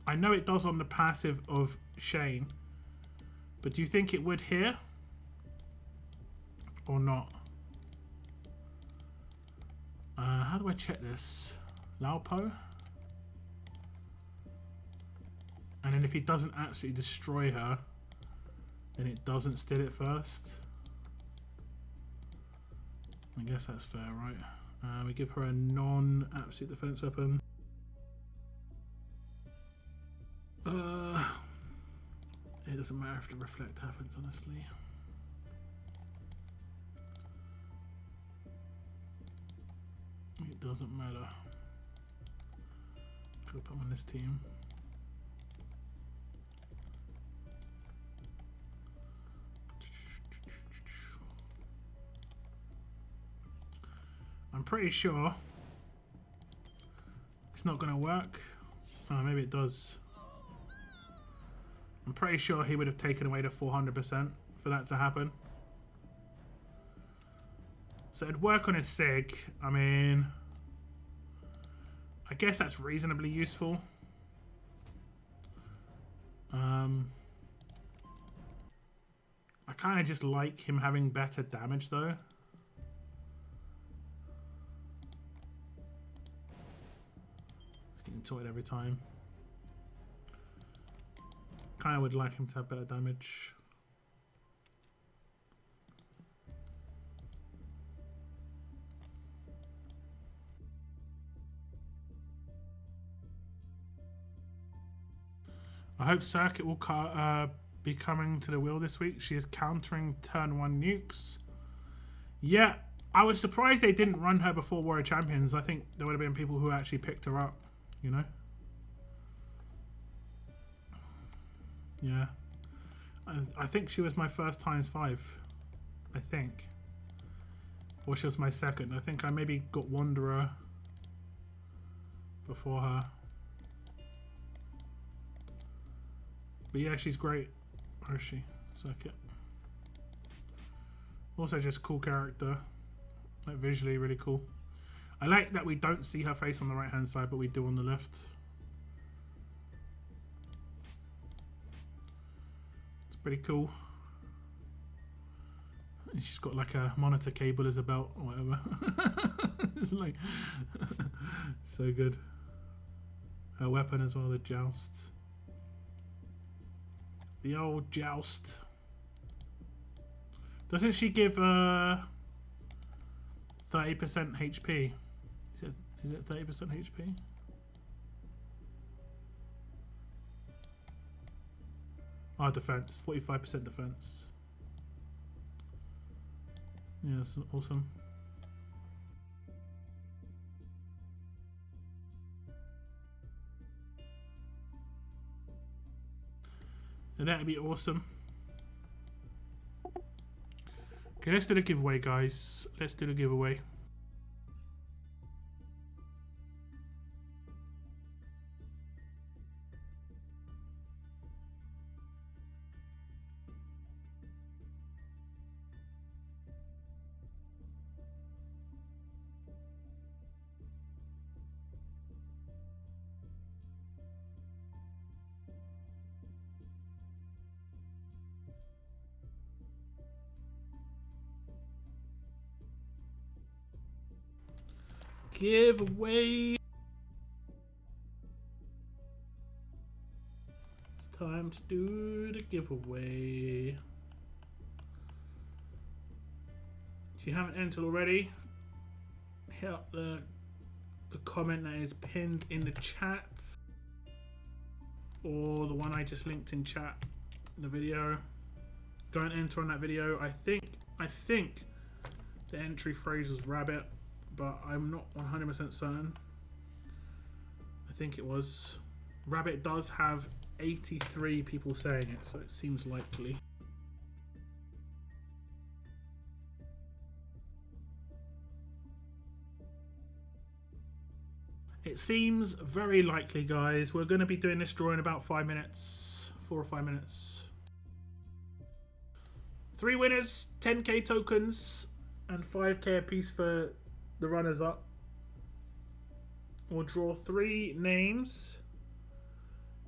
I know it does on the passive of Shane. But do you think it would here? Or not? How do I check this? Laupo? And then if he doesn't absolutely destroy her, then it doesn't still it first. I guess that's fair, right? We give her a non-absolute defense weapon. It doesn't matter if the reflect happens, honestly. It doesn't matter. Could put him on this team. I'm pretty sure it's not going to work. Oh, maybe it does. I'm pretty sure he would have taken away the 400% for that to happen. So it'd work on his sig. I mean, I guess that's reasonably useful. I kind of just like him having better damage though. He's getting toyed every time. Kind of would like him to have better damage. I hope Circuit will be coming to the wheel this week. She is countering turn 1 nukes. Yeah, I was surprised they didn't run her before Warrior Champions. I think there would have been people who actually picked her up, you know? Yeah. I think she was my first ×5. I think. Or she was my second. I think I maybe got Wanderer before her. But yeah, she's great. Where is she? Circuit. Also just cool character. Like visually really cool. I like that we don't see her face on the right hand side, but we do on the left. It's pretty cool. And she's got like a monitor cable as a belt or whatever. It's like so good. Her weapon as well, the joust. The old joust. Doesn't she give 30% HP? Is it 30% HP? Oh, defense. 45% defense. Yeah, that's awesome. And that'd be awesome. Okay, let's do the giveaway, guys. Let's do the giveaway. Giveaway. It's time to do the giveaway. If you haven't entered already, hit up the comment that is pinned in the chat, or the one I just linked in chat in the video. Go and enter on that video. I think the entry phrase was rabbit, but I'm not 100% certain. I think it was. Rabbit does have 83 people saying it, so it seems likely. It seems very likely, guys. We're going to be doing this draw in about 5 minutes. 4 or 5 minutes. 3 winners, 10k tokens, and 5k a piece for the runners up. We'll draw 3 names.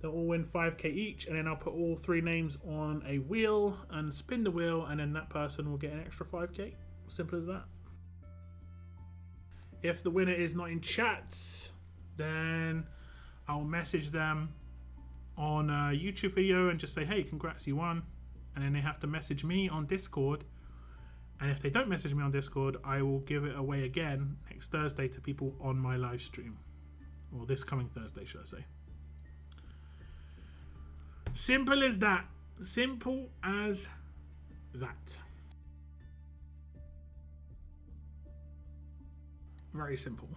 They'll all win 5k each, and then I'll put all 3 names on a wheel and spin the wheel, and then that person will get an extra 5k. Simple as that. If the winner is not in chat, then I'll message them on a YouTube video and just say, hey, congrats, you won. And then they have to message me on Discord. And if they don't message me on Discord, I will give it away again next Thursday to people on my live stream. Or this coming Thursday, should I say. Simple as that. Simple as that. Very simple.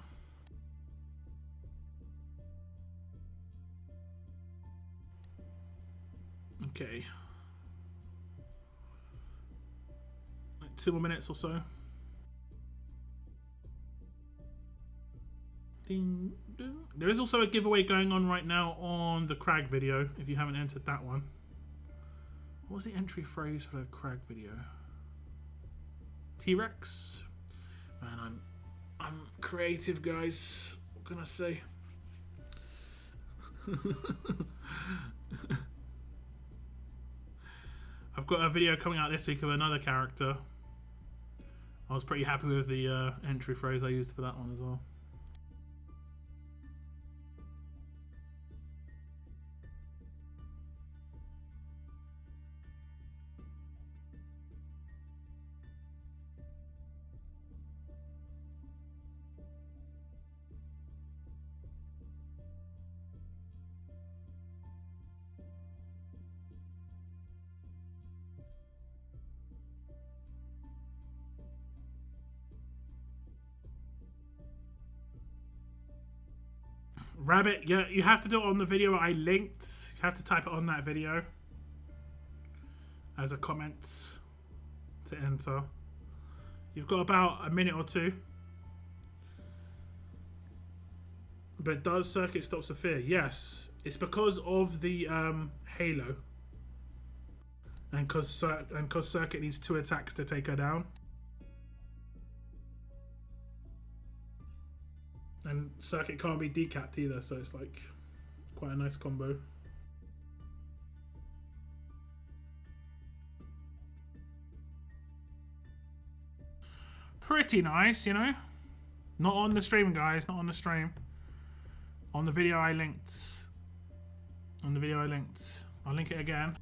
Okay. Like 2 more minutes or so. Ding, ding. There is also a giveaway going on right now on the Crag video, if you haven't entered that one. What was the entry phrase for the Crag video? T-Rex? Man, I'm creative, guys. What can I say? I've got a video coming out this week of another character. I was pretty happy with the entry phrase I used for that one as well. Rabbit, yeah, you have to do it on the video I linked. You have to type it on that video. as a comment to enter. You've got about a minute or two. But does Circuit stop Sophia? Yes. It's because of the Halo. And because Circuit needs 2 attacks to take her down. And Circuit can't be decapped either, so it's like quite a nice combo. Pretty nice, you know? Not on the stream, guys, not on the stream. On the video I linked. On the video I linked. I'll link it again.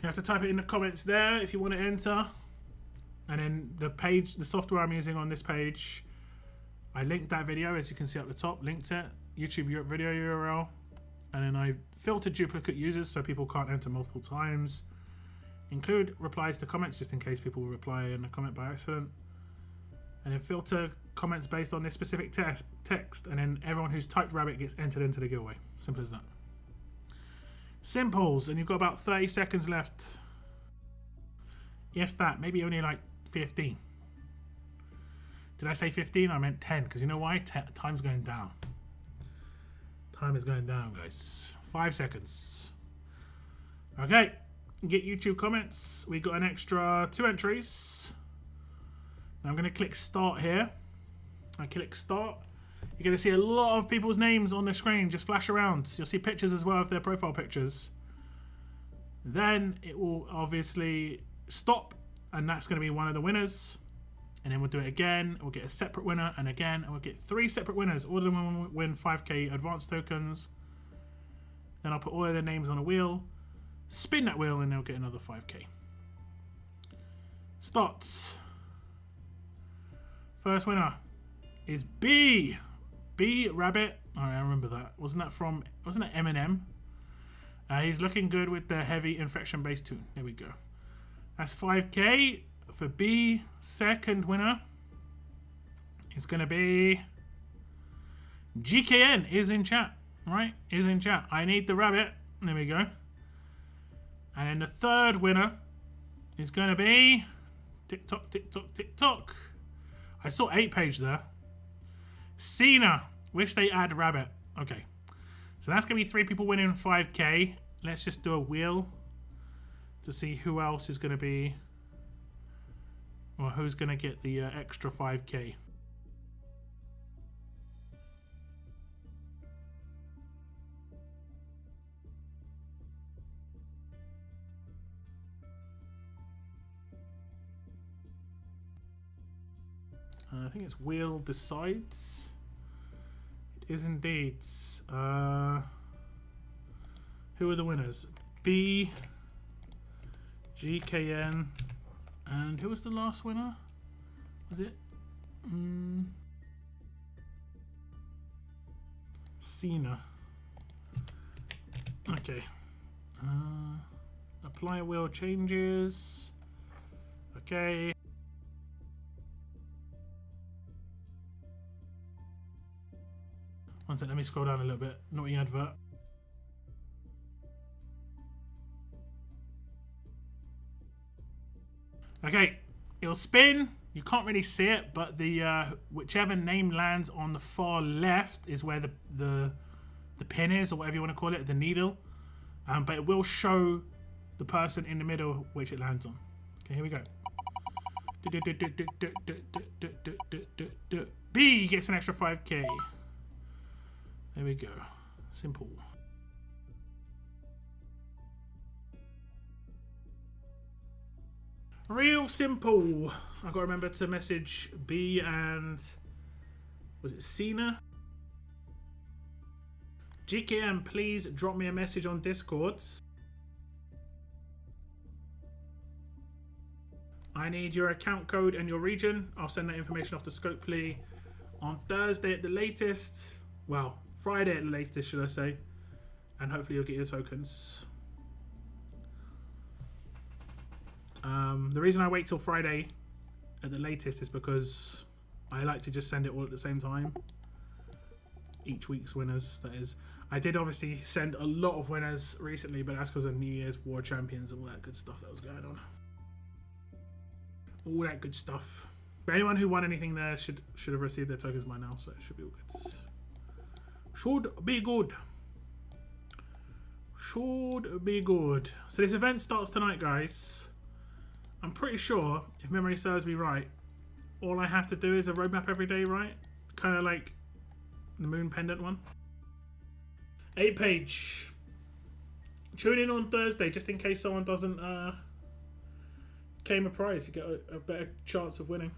You have to type it in the comments there if you want to enter. And then the page, the software I'm using on this page, I linked that video, as you can see up the top, linked it, YouTube video URL. And then I filtered duplicate users so people can't enter multiple times. Include replies to comments just in case people reply in a comment by accident. And then filter comments based on this specific text. And then everyone who's typed rabbit gets entered into the giveaway. Simple as that. Simples. And you've got about 30 seconds left. If that, maybe only like 15. Did I say 15? I meant 10, because you know why? Time's going down. Time is going down, guys. 5 seconds. Okay. Get YouTube comments. We got an extra 2 entries. Now I'm going to click start here. I click start. You're going to see a lot of people's names on the screen just flash around. You'll see pictures as well of their profile pictures. Then it will obviously stop, and that's going to be one of the winners. And then we'll do it again. We'll get a separate winner, and again, and we'll get 3 separate winners. All of them will win 5k advance tokens. Then I'll put all of their names on a wheel, spin that wheel, and they'll get another 5k. Starts. First winner is B Rabbit. Oh, I remember that. Wasn't that Eminem? He's looking good with the heavy infection-based tune. There we go. That's 5k for B. Second winner is going to be GKN. Is in chat, right? Is in chat. I need the rabbit. There we go. And the third winner is going to be TikTok, TikTok, TikTok. I saw 8 there. Cena. Wish they add rabbit. Okay. So that's going to be 3 people winning 5k. Let's just do a wheel to see who else is going to be, or who's going to get the extra 5k. I think it's wheel decides. It is indeed. Who are the winners? B, GKN, and who was the last winner? Was it? Cena. Okay. Apply wheel changes. Okay. One second, let me scroll down a little bit. Naughty advert. Okay, it'll spin. You can't really see it, but the whichever name lands on the far left is where the pin is, or whatever you want to call it, the needle. But it will show the person in the middle which it lands on. Okay, here we go. B gets an extra 5k. There we go. Simple. Real simple. I've got to remember to message B and... was it Cena? GKM, please drop me a message on Discord. I need your account code and your region. I'll send that information off to Scopely on Thursday at the latest. Well, Friday at the latest, should I say. And hopefully you'll get your tokens. The reason I wait till Friday at the latest is because I like to just send it all at the same time. each week's winners. That is, I did obviously send a lot of winners recently, but that's because of New Year's War Champions and all that good stuff that was going on. All that good stuff. But anyone who won anything there should have received their tokens by now, so it should be all good. Should be good. Should be good. So this event starts tonight, guys. I'm pretty sure, if memory serves me right, all I have to do is a roadmap every day, right? Kind of like the moon pendant one. 8-page. Tune in on Thursday just in case someone doesn't claim a prize. You get a better chance of winning.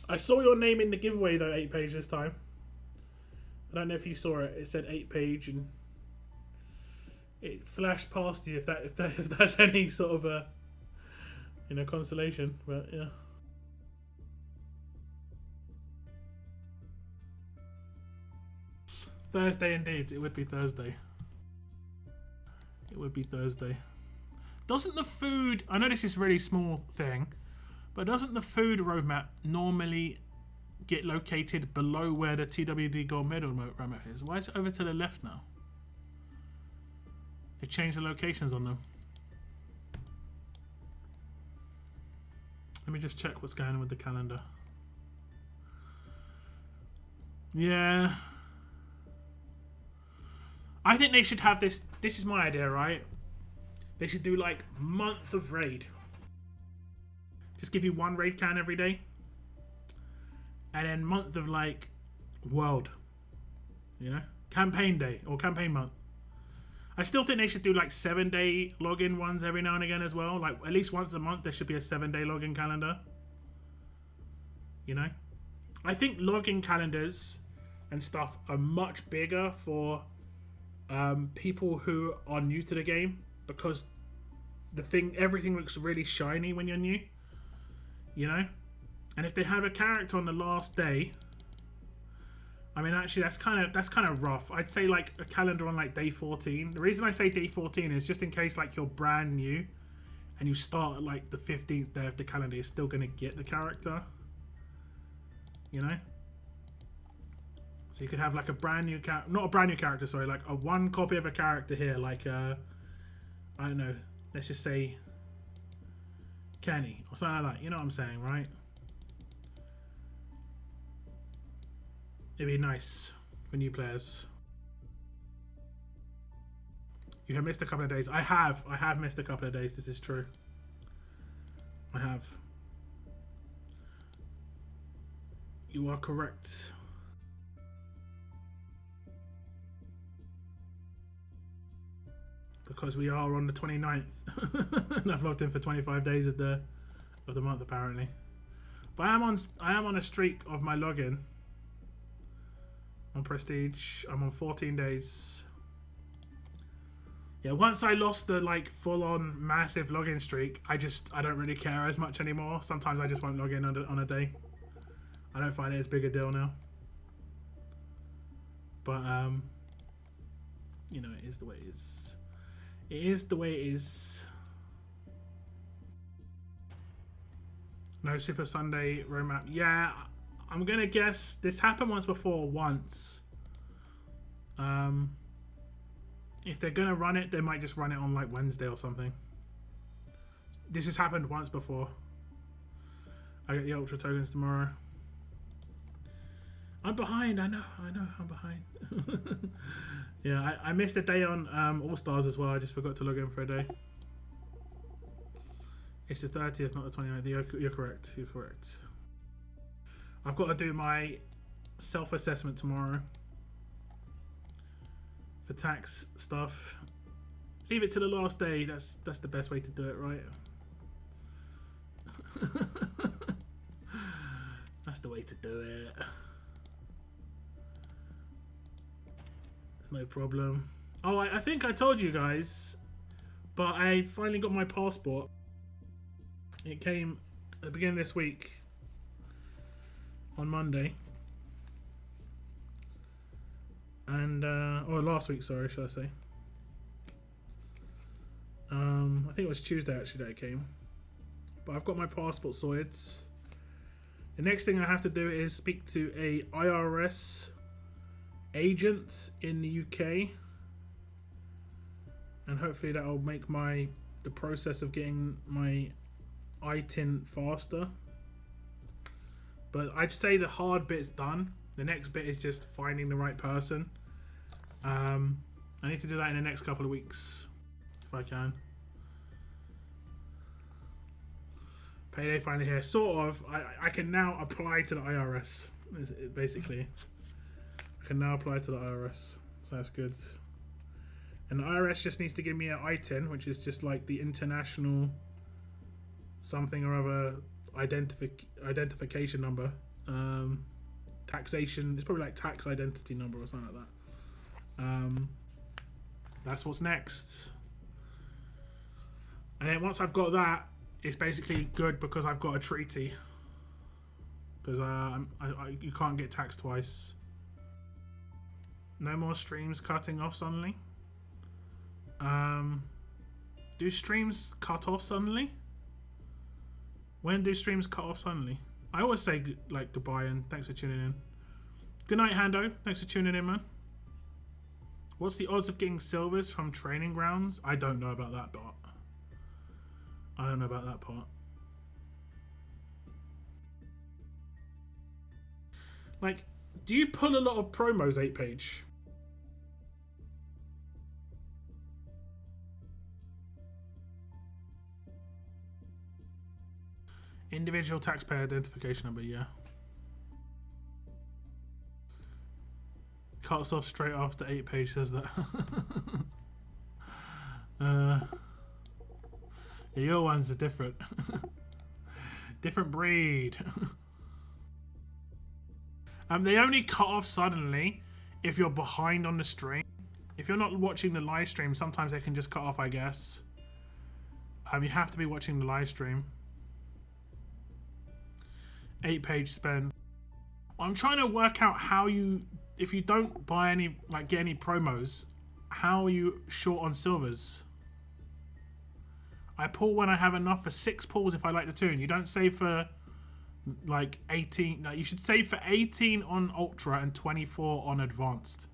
I saw your name in the giveaway though, 8-page this time. I don't know if you saw it. It said 8-page and it flashed past you. If that's any sort of a consolation, but yeah. Thursday indeed. It would be Thursday. It would be Thursday. Doesn't the food? I know this is a really small thing. But doesn't the food roadmap normally get located below where the TWD gold medal roadmap is? Why is it over to the left now? They changed the locations on them. Let me just check what's going on with the calendar. Yeah. I think they should have this. This is my idea, right? They should do like month of raid. Just give you one raid can every day. And then month of like world. You know? Campaign day or campaign month. I still think they should do like 7-day login ones every now and again as well. Like at least once a month there should be a 7-day login calendar. You know? I think login calendars and stuff are much bigger for people who are new to the game, because everything looks really shiny when you're new. You know, and if they have a character on the last day, I mean, actually, that's kind of rough. I'd say like a calendar on like day 14. The reason I say day 14 is just in case like you're brand new, and you start at like the 15th day of the calendar, you're still gonna get the character. You know, so you could have like a brand new not a brand new character, sorry, like a one copy of a character here, like I don't know, let's just say Kenny or something like that. You know what I'm saying, right? It'd be nice for new players. You have missed a couple of days. I have missed a couple of days. This is true. I have. You are correct. Because we are on the 29th. And I've logged in for 25 days of the month apparently. But I am on a streak of my login. On Prestige, I'm on 14 days. Yeah, once I lost the like full-on massive login streak, I don't really care as much anymore. Sometimes I just won't log in on a day. I don't find it as big a deal now. But you know, it is the way it is. It is the way it is. No Super Sunday roadmap. Yeah, I'm gonna guess this happened once before. If they're gonna run it, they might just run it on like Wednesday or something. This has happened once before. I get the Ultra tokens tomorrow. I'm behind. I know. I'm behind. Yeah, I missed a day on All Stars as well. I just forgot to log in for a day. It's the 30th, not the 29th. You're correct. You're correct. I've got to do my self-assessment tomorrow for tax stuff. Leave it to the last day. That's the best way to do it, right? That's the way to do it. No problem. Oh, I think I told you guys, but I finally got my passport. It came at the beginning of this week on Monday, and or last week, sorry, should I say? I think it was Tuesday actually that it came. But I've got my passport sorted. The next thing I have to do is speak to a IRS agent in the UK, and hopefully that will make the process of getting my ITIN faster. But I'd say the hard bit's done. The next bit is just finding the right person. I need to do that in the next couple of weeks if I can. Payday finally here. Sort of. I can now apply to the IRS. Basically, I can now apply to the IRS. So that's good. And the IRS just needs to give me an ITIN, which is just like the international something or other identification number. Taxation. It's probably like tax identity number or something like that. That's what's next. And then once I've got that, it's basically good because I've got a treaty. Because you can't get taxed twice. No more streams cutting off suddenly. Do streams cut off suddenly? When do streams cut off suddenly? I always say like goodbye and thanks for tuning in. Good night, Hando. Thanks for tuning in, man. What's the odds of getting silvers from training grounds? I don't know about that part. I don't know about that part. Like, do you pull a lot of promos 8-page? Individual taxpayer identification number, yeah. Cuts off straight after 8-page, says that. Your ones are different. Different breed. They only cut off suddenly if you're behind on the stream. If you're not watching the live stream, sometimes they can just cut off, I guess. You have to be watching the live stream. 8-page spend. I'm trying to work out how you, if you don't buy any, like get any promos, how are you short on silvers? I pull when I have enough for 6 pulls if I like the tune. You don't save for like 18. No, you should save for 18 on Ultra and 24 on Advanced.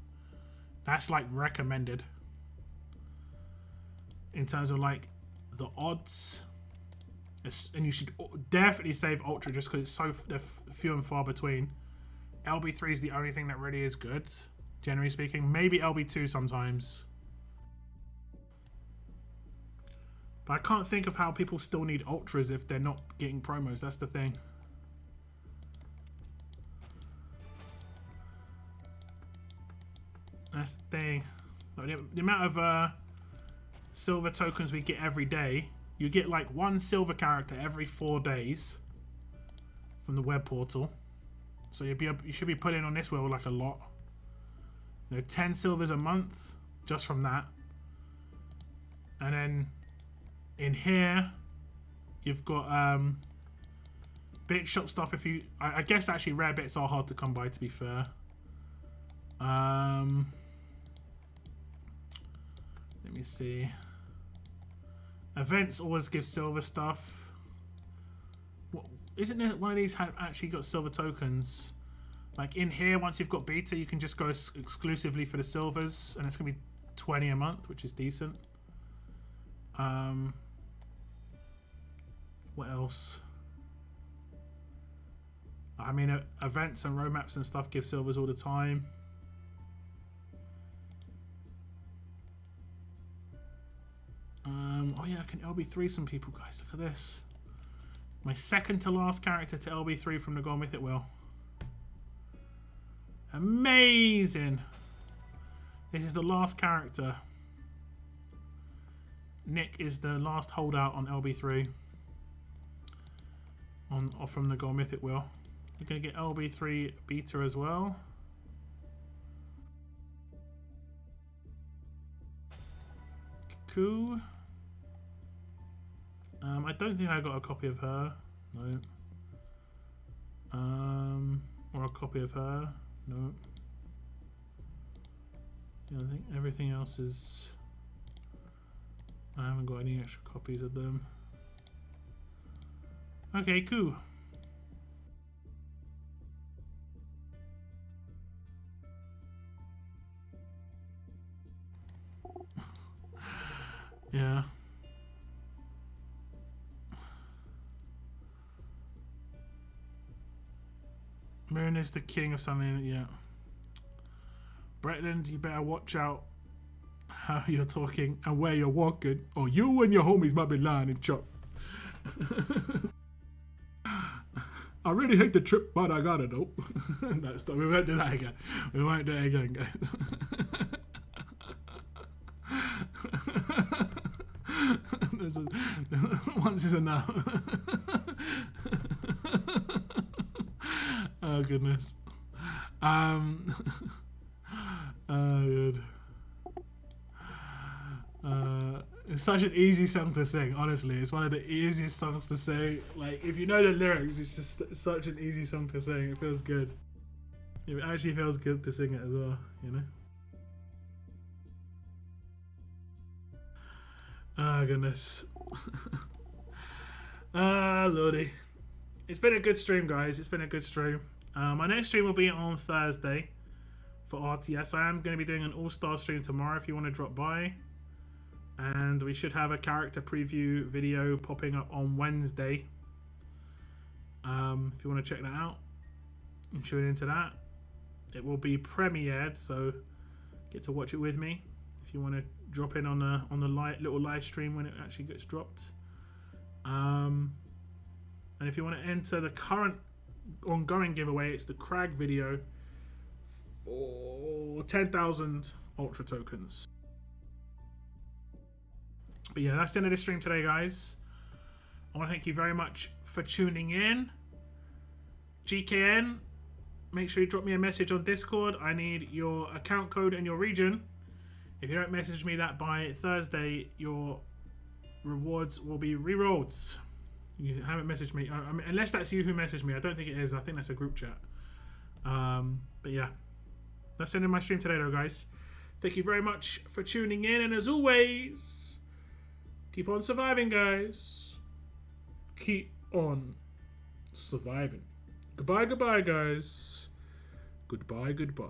That's like recommended. In terms of like the odds. And you should definitely save Ultra just because it's so few and far between. LB3 is the only thing that really is good, generally speaking. Maybe LB2 sometimes. But I can't think of how people still need Ultras if they're not getting promos. That's the thing. That's the thing. The amount of silver tokens we get every day, you get like 1 silver character every 4 days from the web portal. So you should be putting on this wheel like a lot. 10 silvers a month just from that. And then in here you've got bit shop stuff. If you, I guess actually rare bits are hard to come by, to be fair. Let me see. Events always give silver stuff. What, isn't it one of these have actually got silver tokens? Like in here, once you've got beta, you can just go exclusively for the silvers, and it's gonna be 20 a month, which is decent. What else? I mean, events and roadmaps and stuff give silvers all the time. Oh yeah, I can LB3 some people, guys. Look at this. My second to last character to LB3 from the Gold Mythic Wheel. Amazing. This is the last character. Nick is the last holdout on LB3. From the Gold Mythic Wheel. We're going to get LB3 beta as well. Cool. I don't think I got a copy of her. No. Or a copy of her. No. Yeah, I think everything else is I haven't got any extra copies of them. Okay, cool. Yeah. Moon is the king of something, yeah. Bretland, you better watch out how you're talking and where you're walking, or you and your homies might be lying in chop. I really hate the trip, but I gotta do. That's we won't do that again. We won't do it again, guys. Once is enough. Oh goodness. Oh good. It's such an easy song to sing, honestly. It's one of the easiest songs to sing. Like, if you know the lyrics, it's just such an easy song to sing. It feels good. It actually feels good to sing it as well, you know? Oh, goodness. Ah, lordy. It's been a good stream, guys. It's been a good stream. My next stream will be on Thursday for RTS. I am going to be doing an all-star stream tomorrow if you want to drop by. And we should have a character preview video popping up on Wednesday. If you want to check that out and tune into that. It will be premiered, so get to watch it with me. If you want to drop in on the little live stream when it actually gets dropped. And if you want to enter the current ongoing giveaway, it's the Crag video for 10,000 Ultra tokens. But yeah, that's the end of the stream today, guys. I want to thank you very much for tuning in. GKN, make sure you drop me a message on Discord. I need your account code and your region. If you don't message me that by Thursday, your rewards will be re-rolled. You haven't messaged me. I mean, unless that's you who messaged me. I don't think it is. I think that's a group chat. But yeah, that's the end of my stream today, though, guys. Thank you very much for tuning in. And as always, keep on surviving, guys. Keep on surviving. Goodbye, goodbye, guys. Goodbye, goodbye.